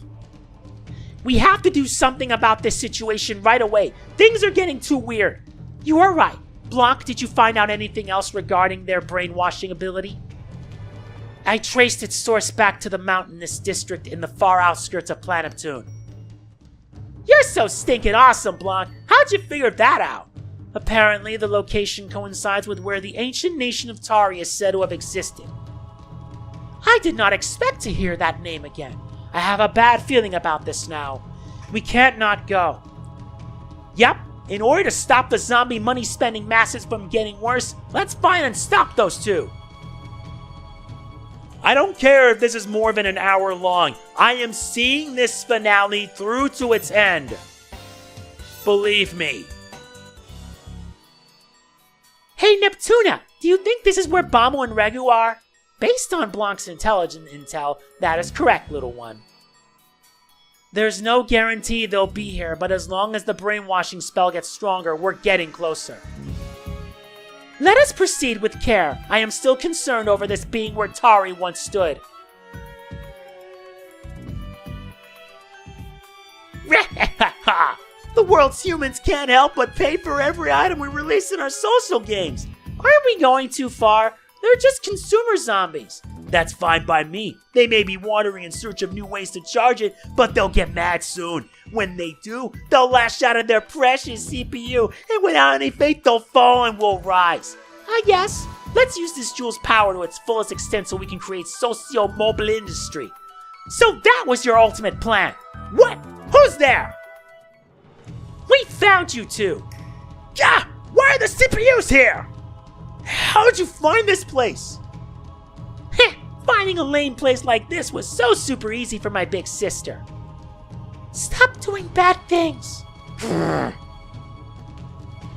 We have to do something about this situation right away. Things are getting too weird. You are right. Blanc, did you find out anything else regarding their brainwashing ability? I traced its source back to the mountainous district in the far outskirts of Planeptune. You're so stinking awesome, Blanc. How'd you figure that out? Apparently, the location coincides with where the ancient nation of Tari is said to have existed. I did not expect to hear that name again. I have a bad feeling about this now. We can't not go. Yep, in order to stop the zombie money-spending masses from getting worse, let's find and stop those two. I don't care if this is more than an hour long. I am seeing this finale through to its end. Believe me. Hey, Neptunia, do you think this is where Bamo and Regu are? Based on Blanc's intelligent intel, that is correct, little one. There's no guarantee they'll be here, but as long as the brainwashing spell gets stronger, we're getting closer. Let us proceed with care. I am still concerned over this being where Tari once stood. The world's humans can't help but pay for every item we release in our social games. Aren't we going too far? They're just consumer zombies. That's fine by me. They may be wandering in search of new ways to charge it, but they'll get mad soon. When they do, they'll lash out of their precious CPU, and without any faith, they'll fall and we'll rise. I guess. Let's use this jewel's power to its fullest extent so we can create Sociomobilindustri. So that was your ultimate plan. What? Who's there? We found you two. Gah! Why are the CPUs here? How'd you find this place? Heh, finding a lame place like this was so super easy for my big sister. Stop doing bad things.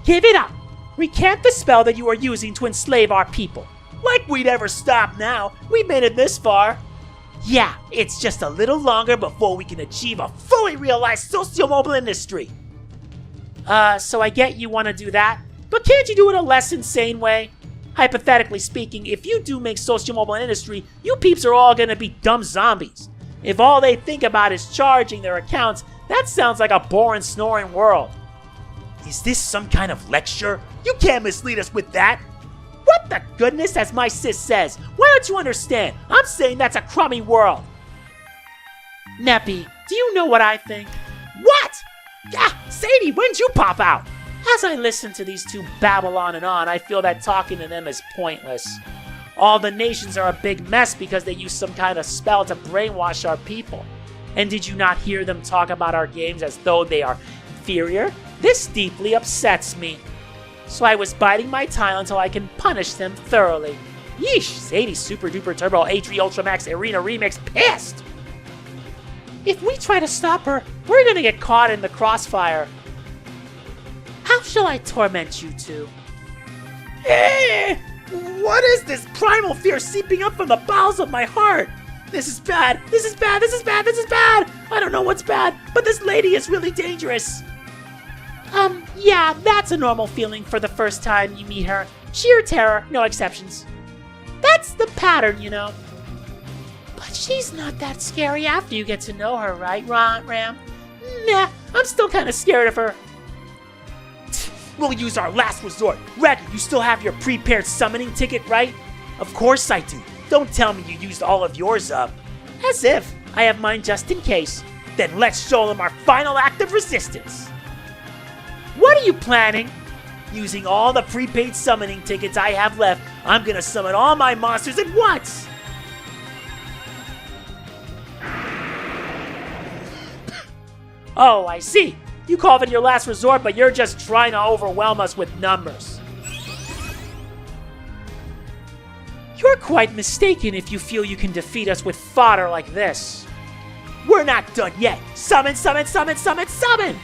Give it up. Recant the spell that you are using to enslave our people. Like we'd ever stop now. We made it this far. Yeah, it's just a little longer before we can achieve a fully realized Sociomobilindustri. So I get you want to do that, but can't you do it a less insane way? Hypothetically speaking, if you do make Sociomobilindustri, you peeps are all gonna be dumb zombies. If all they think about is charging their accounts, that sounds like a boring, snoring world. Is this some kind of lecture? You can't mislead us with that. What the goodness, as my sis says? Why don't you understand? I'm saying that's a crummy world. Neppy, do you know what I think? What? Sadie, when'd you pop out? As I listen to these two babble on and on, I feel that talking to them is pointless. All the nations are a big mess because they use some kind of spell to brainwash our people. And did you not hear them talk about our games as though they are inferior? This deeply upsets me. So I was biding my time until I can punish them thoroughly. Yeesh, Sadie Super Duper Turbo A3 Ultra Max Arena Remix pissed! If we try to stop her, we're gonna get caught in the crossfire. How shall I torment you two? What is this primal fear seeping up from the bowels of my heart? This is bad, this is bad, this is bad, this is bad! I don't know what's bad, but this lady is really dangerous. Yeah, that's a normal feeling for the first time you meet her. Sheer terror, no exceptions. That's the pattern, you know. But she's not that scary after you get to know her, right, Ram? Nah, I'm still kind of scared of her. We'll use our last resort. Regu, you still have your prepared summoning ticket, right? Of course I do. Don't tell me you used all of yours up. As if. I have mine just in case. Then let's show them our final act of resistance. What are you planning? Using all the prepaid summoning tickets I have left, I'm gonna summon all my monsters at once! Oh, I see. You called it your last resort, but you're just trying to overwhelm us with numbers. You're quite mistaken if you feel you can defeat us with fodder like this. We're not done yet! Summon, summon, summon, summon, summon!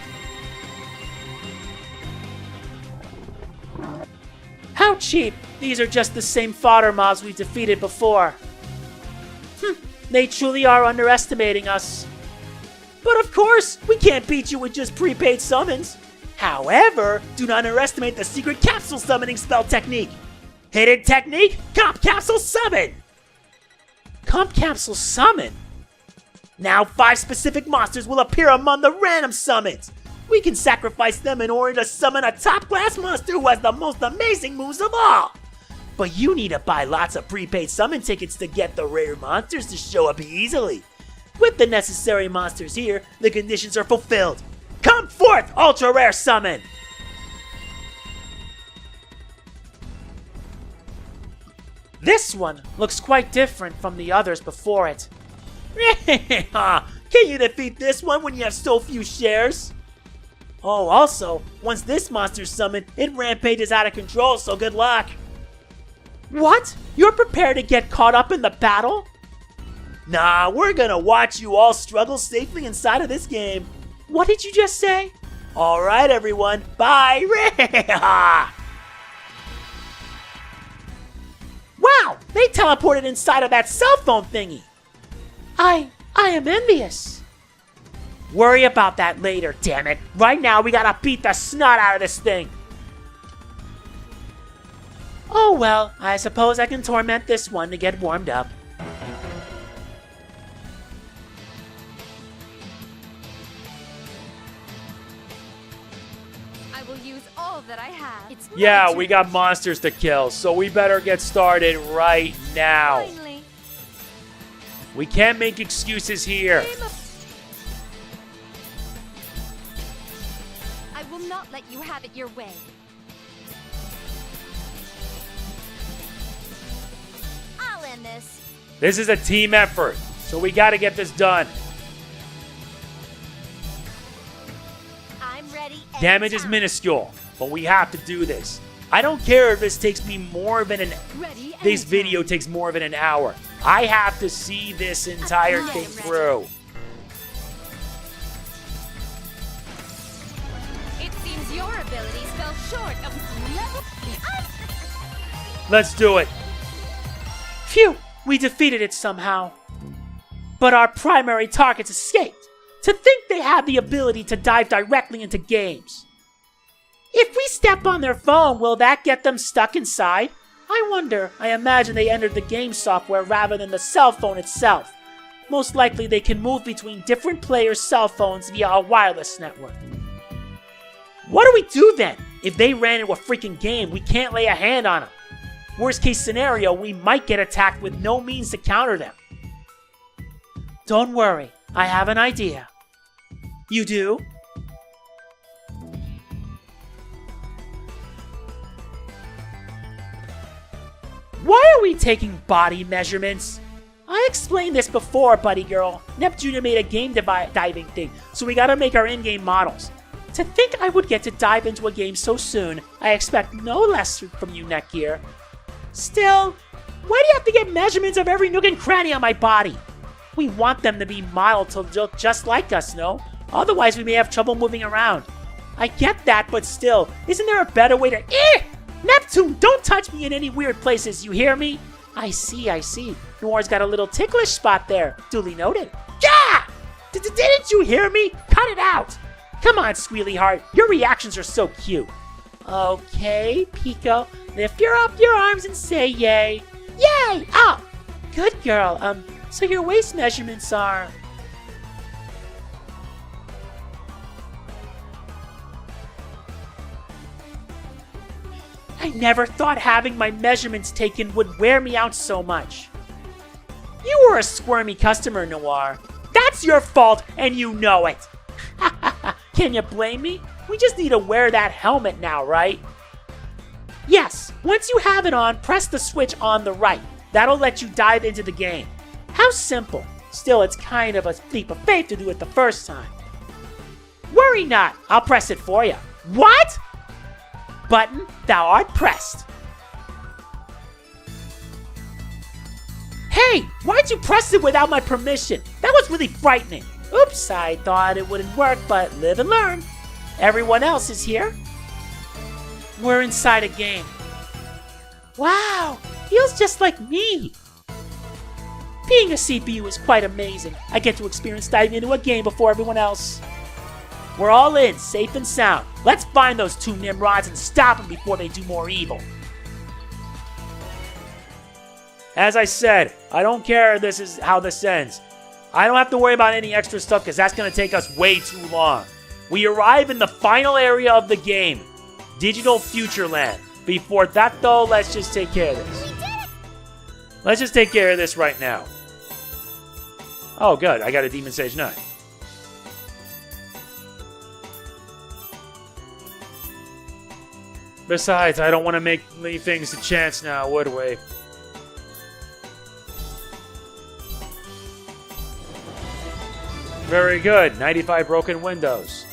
How cheap! These are just the same fodder mobs we defeated before. They truly are underestimating us. But of course, we can't beat you with just prepaid summons. However, do not underestimate the secret capsule summoning spell technique. Hidden technique, Comp Capsule Summon! Comp Capsule Summon? Now 5 specific monsters will appear among the random summons. We can sacrifice them in order to summon a top-class monster who has the most amazing moves of all. But you need to buy lots of prepaid summon tickets to get the rare monsters to show up easily. With the necessary monsters here, the conditions are fulfilled. Come forth, Ultra Rare Summon! This one looks quite different from the others before it. Can you defeat this one when you have so few shares? Oh, also, once this monster's summoned, it rampages out of control, so good luck. What? You're prepared to get caught up in the battle? Nah, we're gonna watch you all struggle safely inside of this game. What did you just say? Alright everyone, bye! Wow, they teleported inside of that cell phone thingy. I am envious. Worry about that later, damn it. Right now, we gotta beat the snot out of this thing. Oh well, I suppose I can torment this one to get warmed up. I will use all that I have. Yeah, we got monsters to kill, so we better get started right now. Finally. We can't make excuses here. I will not let you have it your way. I'll end this. This is a team effort, so we gotta get this done. I'm ready. Damage is minuscule, but we have to do this. I don't care if this takes me more than this video takes more than an hour. I have to see this entire thing through. It seems your abilities fell short of level. Let's do it. Phew, we defeated it somehow. But our primary targets escaped. To think they have the ability to dive directly into games. If we step on their phone, will that get them stuck inside? I wonder. I imagine they entered the game software rather than the cell phone itself. Most likely they can move between different players' cell phones via a wireless network. What do we do then? If they ran into a freaking game, we can't lay a hand on them. Worst case scenario, we might get attacked with no means to counter them. Don't worry, I have an idea. You do? Why are we taking body measurements? I explained this before, buddy girl. Neptunia made a game diving thing, so we gotta make our in-game models. To think I would get to dive into a game so soon, I expect no less from you, Nepgear. Still, why do you have to get measurements of every nook and cranny on my body? We want them to be modeled to look just like us, no? Otherwise, we may have trouble moving around. I get that, but still, isn't there a better way to... Neptune, don't touch me in any weird places, you hear me? I see. Noire's got a little ticklish spot there. Duly noted. Yeah! Didn't you hear me? Cut it out! Come on, Squealy Heart, your reactions are so cute. Okay, Pico, lift up your arms and say yay. Yay! Up! Good girl, so your waist measurements are... I never thought having my measurements taken would wear me out so much. You were a squirmy customer, Noire. That's your fault, and you know it. Can you blame me? We just need to wear that helmet now, right? Yes, once you have it on, press the switch on the right. That'll let you dive into the game. How simple. Still, it's kind of a leap of faith to do it the first time. Worry not, I'll press it for you. What? Button, thou art pressed. Hey, why'd you press it without my permission? That was really frightening. Oops, I thought it wouldn't work, but live and learn. Everyone else is here. We're inside a game. Wow, feels just like me. Being a CPU is quite amazing. I get to experience diving into a game before everyone else. We're all in, safe and sound. Let's find those two Nimrods and stop them before they do more evil. As I said, I don't care if this is how this ends. I don't have to worry about any extra stuff because that's going to take us way too long. We arrive in the final area of the game, Digital Futureland. Before that though, let's just take care of this. Let's just take care of this right now. Oh good, I got a Demon Sage 9. Besides, I don't want to leave things to chance now, would we? Very good. 95 broken windows.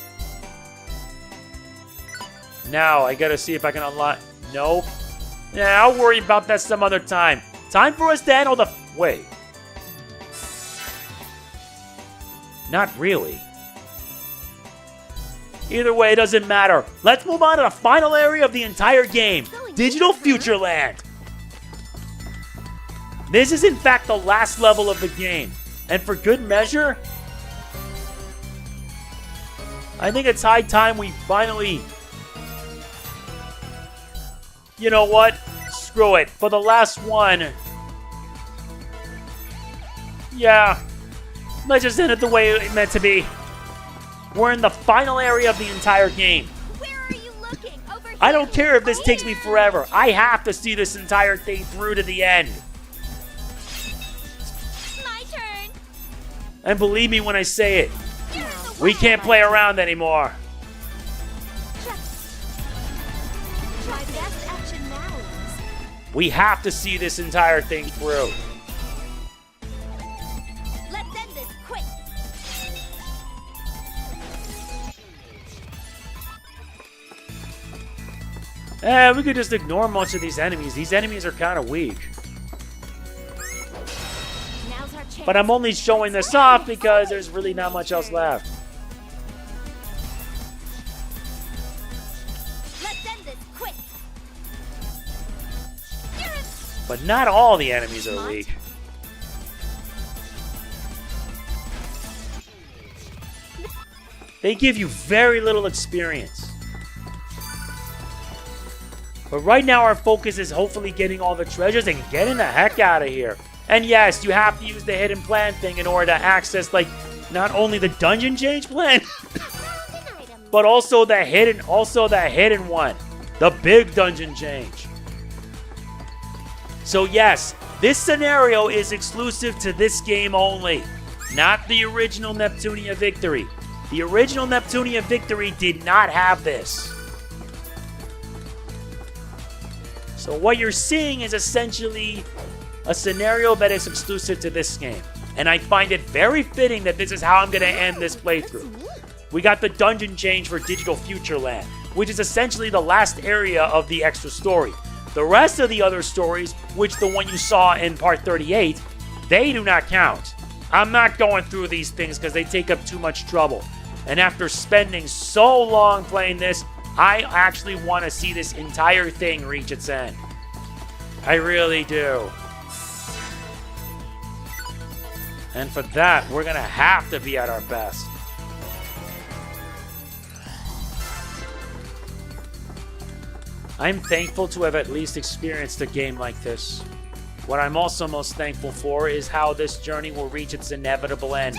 Now, I gotta see if I can unlock... Nope. Yeah, I'll worry about that some other time. Time for us to handle the... Wait. Not really. Either way, it doesn't matter. Let's move on to the final area of the entire game. Digital Futureland. This is in fact the last level of the game. And for good measure... I think it's high time we finally... You know what? Screw it. For the last one... Yeah. Let's just end it the way it meant to be. We're in the final area of the entire game. Where are you looking? Over here. I don't care if this takes me forever. I have to see this entire thing through to the end. My turn. And believe me when I say it. We can't play around anymore. My best action now is... We have to see this entire thing through. Let's end this quick. We could just ignore most of these enemies. These enemies are kind of weak. Now's our chance. But I'm only showing this off because there's really not much else left. Let's end this quick. But not all the enemies are weak. They give you very little experience. But right now our focus is hopefully getting all the treasures and getting the heck out of here. And yes, you have to use the hidden plan thing in order to access, like, not only the dungeon change plan, but also the hidden one. The big dungeon change. So yes, this scenario is exclusive to this game only, not the original Neptunia Victory. The original Neptunia Victory did not have this. So what you're seeing is essentially a scenario that is exclusive to this game. And I find it very fitting that this is how I'm going to end this playthrough. We got the dungeon change for Digital Futureland, which is essentially the last area of the extra story. The rest of the other stories, which the one you saw in part 38, they do not count. I'm not going through these things because they take up too much trouble. And after spending so long playing this, I actually want to see this entire thing reach its end. I really do. And for that, we're going to have to be at our best. I'm thankful to have at least experienced a game like this. What I'm also most thankful for is how this journey will reach its inevitable end.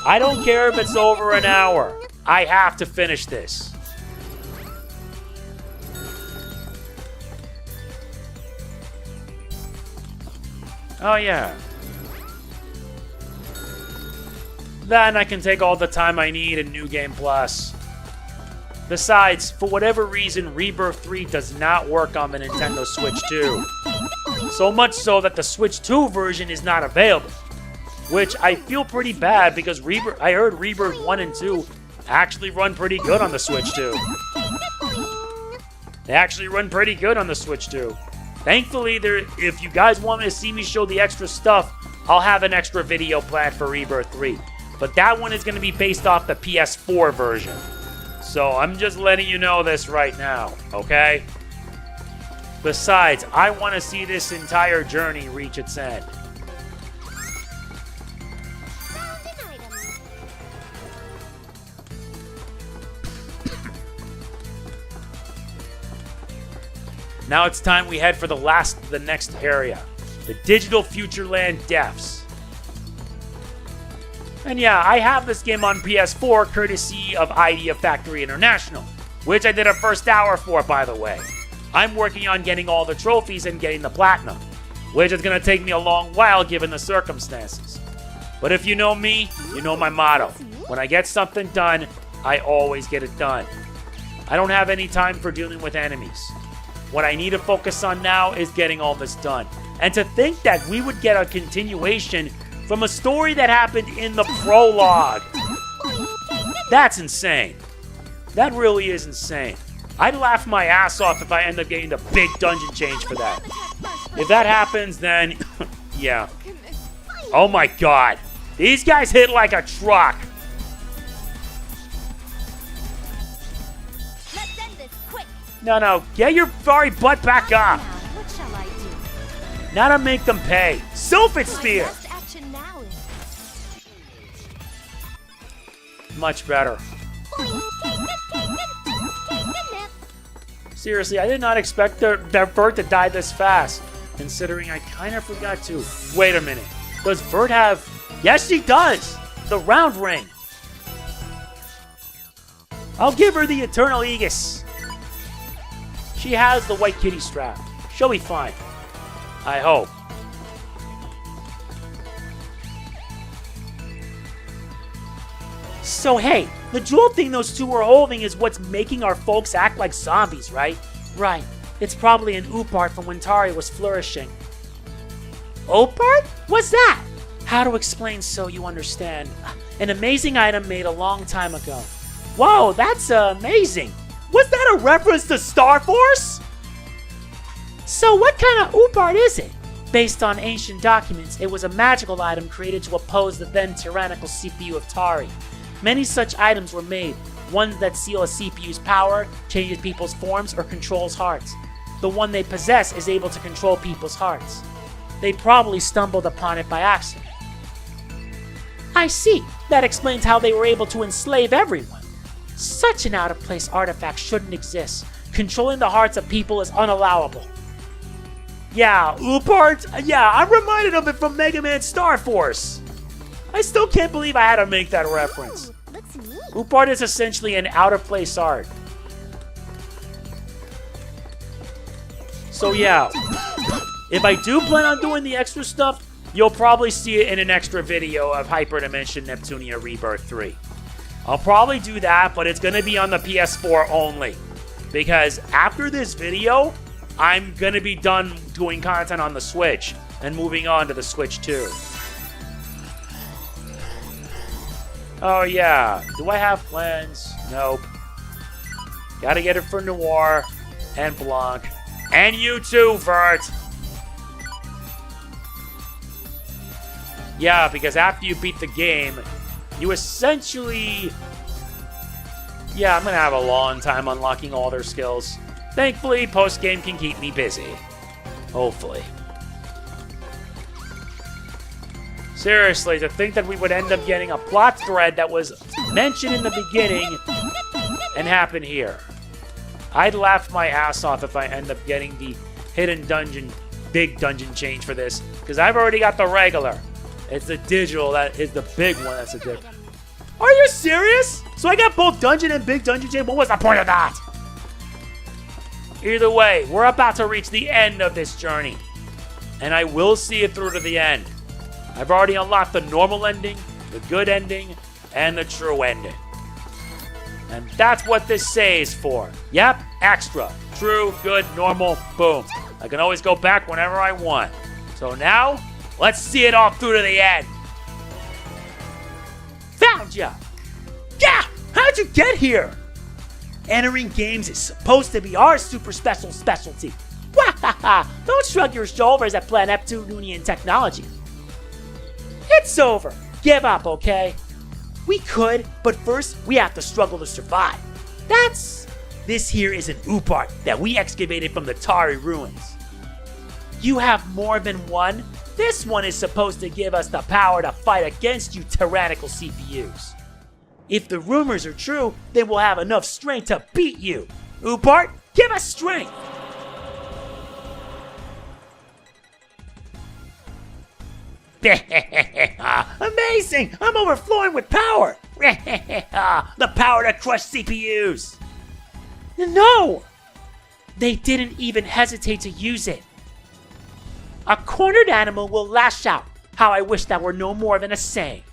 I don't care if it's over an hour. I have to finish this. Oh yeah. Then I can take all the time I need in New Game Plus. Besides, for whatever reason, Rebirth 3 does not work on the Nintendo Switch 2. So much so that the Switch 2 version is not available. Which I feel pretty bad because I heard Rebirth 1 and 2 actually run pretty good on the Switch 2. They actually run pretty good on the Switch 2. Thankfully, if you guys want to see me show the extra stuff, I'll have an extra video planned for Rebirth 3. But that one is going to be based off the PS4 version. So I'm just letting you know this right now, okay? Besides, I want to see this entire journey reach its end. Now it's time we head for the next area, the Digital Futureland Depths. And yeah, I have this game on PS4 courtesy of Idea Factory International, which I did a first hour for, by the way. I'm working on getting all the trophies and getting the platinum, which is going to take me a long while given the circumstances. But if you know me, you know my motto. When I get something done, I always get it done. I don't have any time for dealing with enemies. What I need to focus on now is getting all this done. And to think that we would get a continuation from a story that happened in the prologue. That's insane. That really is insane. I'd laugh my ass off if I end up getting the big dungeon change for that. If that happens, then yeah. Oh my god. These guys hit like a truck. Let's end this quick. No, get your furry butt back up. Now, what shall I do? Now to make them pay. Sylphid My Sphere. best action now is Much better. Seriously, I did not expect their Vert to die this fast, considering I kind of forgot to. Wait a minute. Does Vert have... Yes, she does! The round ring. I'll give her the Eternal Aegis. She has the white kitty strap. She'll be fine. I hope. So hey, the jewel thing those two are holding is what's making our folks act like zombies, right? Right. It's probably an Oopart from when Tari was flourishing. Oopart? What's that? How to explain so you understand. An amazing item made a long time ago. Whoa, that's amazing. Was that a reference to Star Force? So what kind of Oopart is it? Based on ancient documents, it was a magical item created to oppose the then tyrannical CPU of Tari. Many such items were made, ones that seal a CPU's power, changes people's forms, or controls hearts. The one they possess is able to control people's hearts. They probably stumbled upon it by accident. I see. That explains how they were able to enslave everyone. Such an out-of-place artifact shouldn't exist. Controlling the hearts of people is unallowable. Yeah, Oopart? Yeah, I'm reminded of it from Mega Man Star Force. I still can't believe I had to make that reference. Looks neat. Oopart is essentially an out-of-place art. So yeah, if I do plan on doing the extra stuff, you'll probably see it in an extra video of Hyperdimension Neptunia Rebirth 3. I'll probably do that, but it's going to be on the PS4 only. Because after this video, I'm going to be done doing content on the Switch and moving on to the Switch 2. Oh yeah, do I have plans? Nope. Gotta get it for Noire and Blanc. And you too, Vert! Yeah, because after you beat the game, you essentially... Yeah, I'm gonna have a long time unlocking all their skills. Thankfully, post-game can keep me busy. Hopefully. Seriously, to think that we would end up getting a plot thread that was mentioned in the beginning and happen here. I'd laugh my ass off if I end up getting the hidden dungeon, big dungeon change for this, because I've already got the regular. It's the digital that is the big one that's a difference. Are you serious? So I got both dungeon and big dungeon change? What was the point of that? Either way, we're about to reach the end of this journey, and I will see it through to the end. I've already unlocked the normal ending, the good ending, and the true ending. And that's what this say is for. Yep, extra. True, good, normal, boom. I can always go back whenever I want. So now, let's see it all through to the end. Found ya! Yeah! How'd you get here? Entering games is supposed to be our super special specialty. Wahaha! Don't shrug your shoulders at Planeptunian technology. It's over. Give up, okay? We could, but first we have to struggle to survive. This here is an oopart that we excavated from the Tari ruins. You have more than one? This one is supposed to give us the power to fight against you tyrannical CPUs. If the rumors are true, then we'll have enough strength to beat you. Oopart, give us strength! Amazing! I'm overflowing with power! The power to crush CPUs! No! They didn't even hesitate to use it. A cornered animal will lash out. How I wish that were no more than a saying.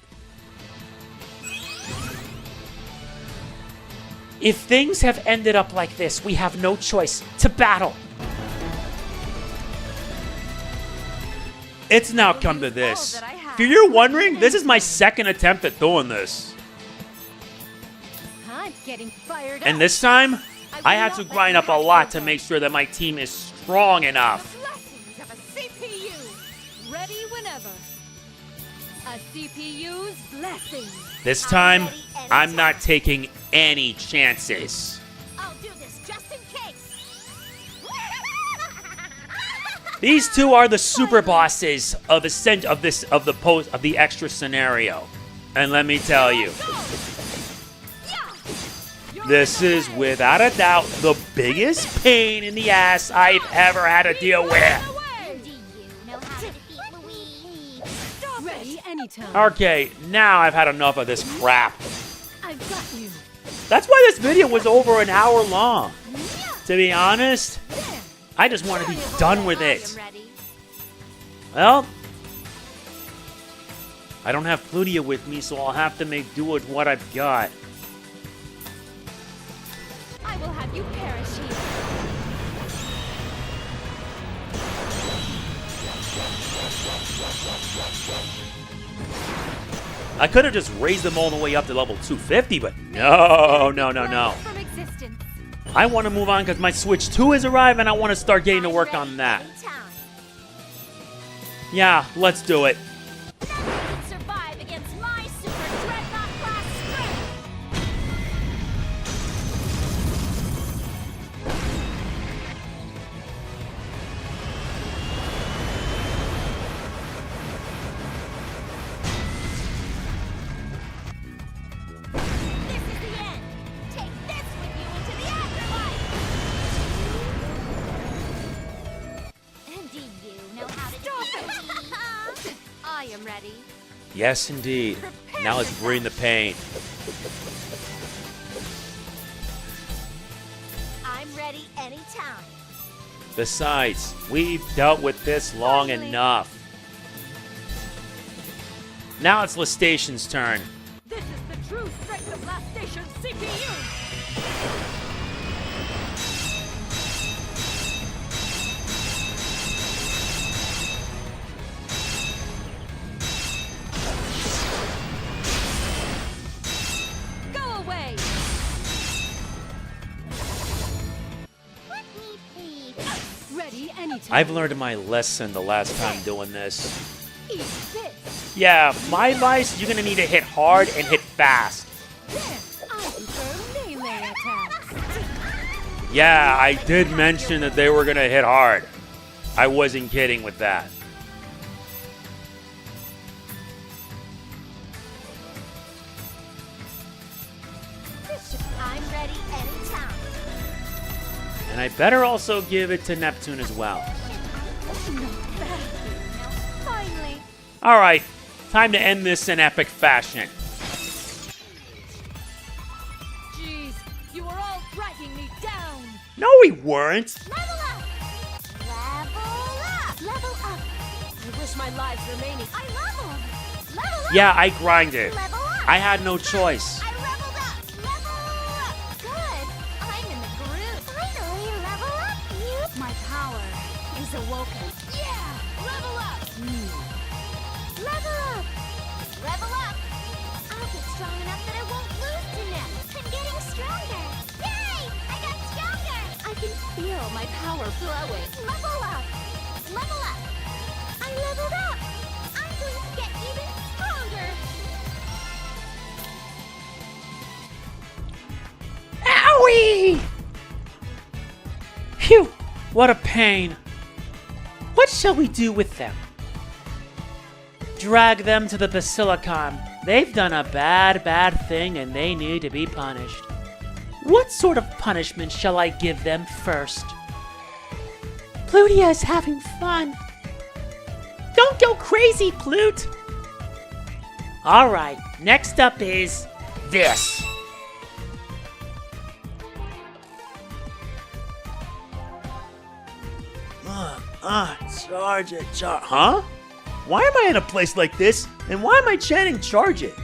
If things have ended up like this, we have no choice to battle. It's now come to this. If you're wondering, this is my second attempt at doing this. I'm getting fired And this time, I had to grind up a lot to make sure that my team is strong enough. Blessings of a CPU. Ready whenever. A CPU's blessing. This time, I'm not taking any chances. I'll do this just in case. These two are the super bosses of the extra scenario. And let me tell you, this is without a doubt the biggest pain in the ass I've ever had to deal with. Do you know how to defeat Louise? Ready anytime. Okay, now I've had enough of this crap. I've got you. That's why this video was over an hour long. To be honest, I just want to be done with it. Well, I don't have Plutia with me, so I'll have to make do with what I've got. I will have you perish here. I could have just raised them all the way up to level 250, but no. From existence. I want to move on because my Switch 2 has arrived and I want to start getting to work on that. Yeah, let's do it. Survive against my super dreadnought class strength. This is the end. Take this with you into the afterlife. And do you know how to do it? I am ready. Yes, indeed. Now let's bring the pain. I'm ready anytime. Besides, we've dealt with this long enough. Now it's Lestation's turn. This is the true strength of Last Station's CPU. Go away. Let me please. Ready anytime. I've learned my lesson the last time doing this. Eat this. Yeah, my advice, you're gonna need to hit hard and hit fast. There. I prefer melee attacks. Yeah, I did mention that they were gonna hit hard. I wasn't kidding with that. I'm ready anytime. And I better also give it to Neptune as well. Finally. Alright, time to end this in epic fashion. Jeez, you are all dragging me down. No, we weren't. Level up. Level up. Level up. I wish my lives remaining. I level. Yeah, I grinded. Level up! I had no choice. I leveled up! Level up! Good! I'm in the groove! Finally, level up, you! My power is awoken. Yeah! Level up! Level up! Level up! I'll get strong enough that I won't lose to Nep. I'm getting stronger! Yay! I got stronger! I can feel my power flowing. Level up! Level up! I leveled up! I'm going to get even stronger! Owie! Phew, what a pain. What shall we do with them? Drag them to the Basilicon. They've done a bad thing and they need to be punished. What sort of punishment shall I give them first? Plutia is having fun. Don't go crazy, Plute. Alright, next up is this. Charge it, Huh? Why am I in a place like this? And why am I chanting charge it?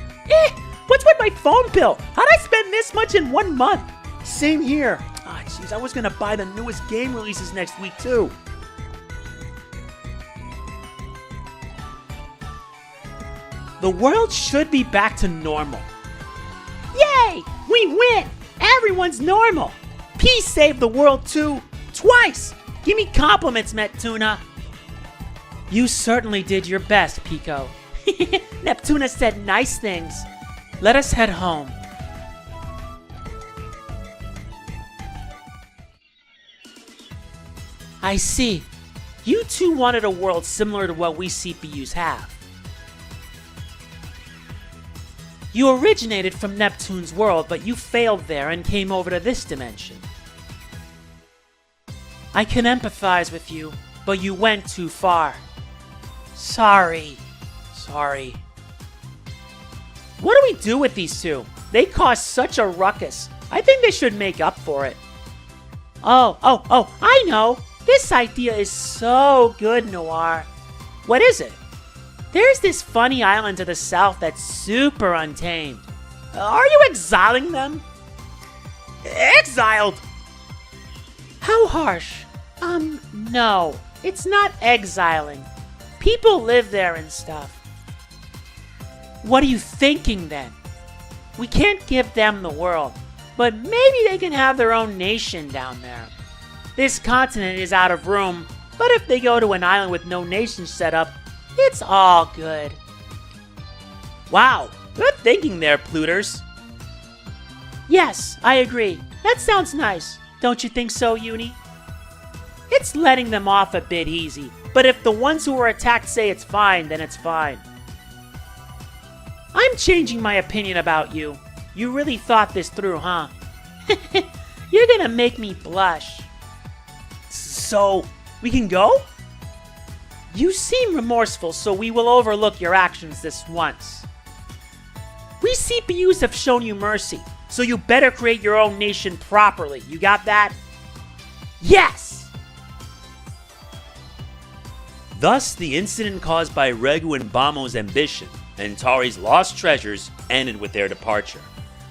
What's with my phone bill? How'd I spend this much in 1 month? Same here. Jeez, I was gonna buy the newest game releases next week too. The world should be back to normal. Yay! We win! Everyone's normal! Peace saved the world too! Twice! Give me compliments, Neptuna! You certainly did your best, Pico. Neptuna said nice things. Let us head home. I see. You two wanted a world similar to what we CPUs have. You originated from Neptune's world, but you failed there and came over to this dimension. I can empathize with you, but you went too far. Sorry. What do we do with these two? They caused such a ruckus. I think they should make up for it. Oh, I know. This idea is so good, Noire. What is it? There's this funny island to the south that's super untamed. Are you exiling them? Exiled? How harsh. No. It's not exiling. People live there and stuff. What are you thinking then? We can't give them the world, but maybe they can have their own nation down there. This continent is out of room, but if they go to an island with no nation set up, it's all good. Wow, good thinking there, Pluters. Yes, I agree. That sounds nice. Don't you think so, Uni? It's letting them off a bit easy, but if the ones who were attacked say it's fine, then it's fine. I'm changing my opinion about you. You really thought this through, huh? You're gonna make me blush. So, we can go? You seem remorseful, so we will overlook your actions this once. We CPUs have shown you mercy, so you better create your own nation properly. You got that? Yes! Thus, the incident caused by Regu and Bamo's ambition and Tari's lost treasures ended with their departure.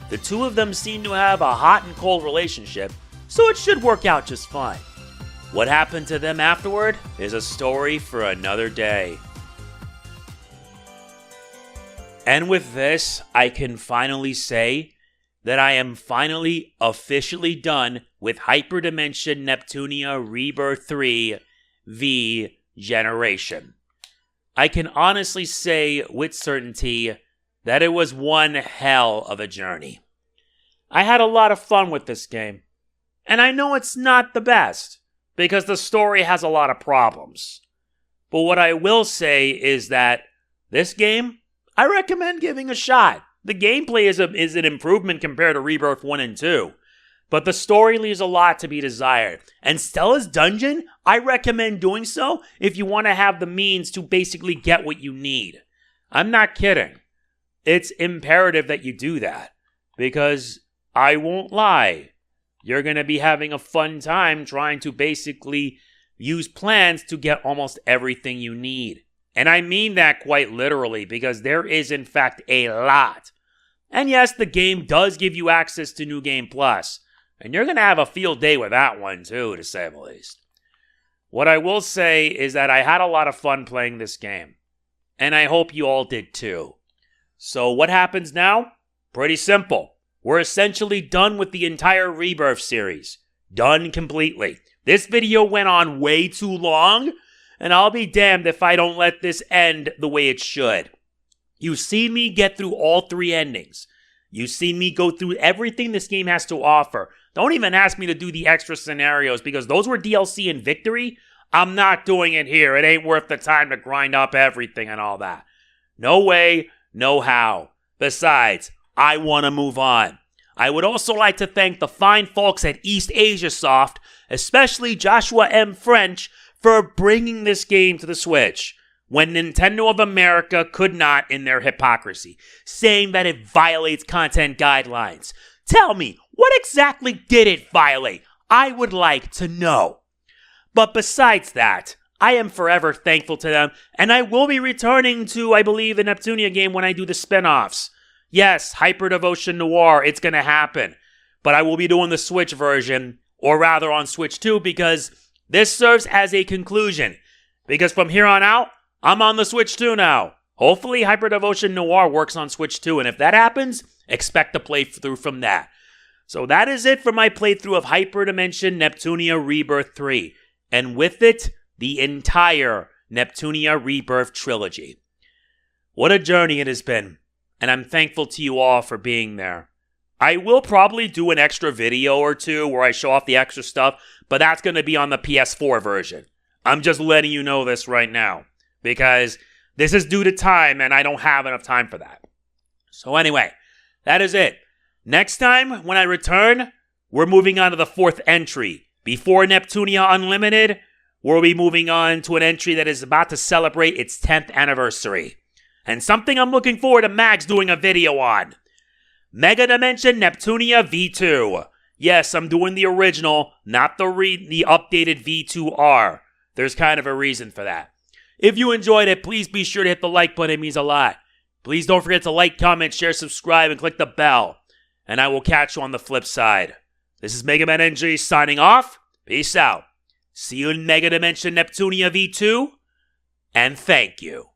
The two of them seem to have a hot and cold relationship, so it should work out just fine. What happened to them afterward is a story for another day. And with this, I can finally say that I am finally officially done with Hyperdimension Neptunia Rebirth 3 VGeneration. I can honestly say with certainty that it was one hell of a journey. I had a lot of fun with this game, and I know it's not the best, because the story has a lot of problems. But what I will say is that this game, I recommend giving a shot. The gameplay is an improvement compared to Rebirth 1 and 2, but the story leaves a lot to be desired. And Stella's Dungeon, I recommend doing so if you want to have the means to basically get what you need. I'm not kidding. It's imperative that you do that, because I won't lie, you're going to be having a fun time trying to basically use plans to get almost everything you need. And I mean that quite literally because there is in fact a lot. And yes, the game does give you access to New Game Plus. And you're going to have a field day with that one too, to say the least. What I will say is that I had a lot of fun playing this game. And I hope you all did too. So what happens now? Pretty simple. We're essentially done with the entire Rebirth series. Done completely. This video went on way too long, and I'll be damned if I don't let this end the way it should. You've seen me get through all 3 endings. You've seen me go through everything this game has to offer. Don't even ask me to do the extra scenarios because those were DLC in Victory. I'm not doing it here. It ain't worth the time to grind up everything and all that. No way, no how. Besides, I want to move on. I would also like to thank the fine folks at East Asia Soft, especially Joshua M. French, for bringing this game to the Switch when Nintendo of America could not in their hypocrisy, saying that it violates content guidelines. Tell me, what exactly did it violate? I would like to know. But besides that, I am forever thankful to them, and I will be returning to, I believe, the Neptunia game when I do the spin-offs. Yes, Hyperdimension Noire, it's gonna happen. But I will be doing the Switch version, or rather on Switch 2, because this serves as a conclusion. Because from here on out, I'm on the Switch 2 now. Hopefully Hyperdimension Noire works on Switch 2, and if that happens, expect a playthrough from that. So that is it for my playthrough of Hyperdimension Neptunia Rebirth 3. And with it, the entire Neptunia Rebirth trilogy. What a journey it has been, and I'm thankful to you all for being there. I will probably do an extra video or two where I show off the extra stuff, but that's going to be on the PS4 version. I'm just letting you know this right now, because this is due to time and I don't have enough time for that. So anyway, that is it. Next time, when I return, we're moving on to the 4th entry. Before Neptunia Unlimited, we'll be moving on to an entry that is about to celebrate its 10th anniversary. And something I'm looking forward to Max doing a video on. MegaDimension Neptunia V2. Yes, I'm doing the original, not the updated V2R. There's kind of a reason for that. If you enjoyed it, please be sure to hit the like button. It means a lot. Please don't forget to like, comment, share, subscribe, and click the bell. And I will catch you on the flip side. This is MegamanNG signing off. Peace out. See you in MegaDimension Neptunia V2. And thank you.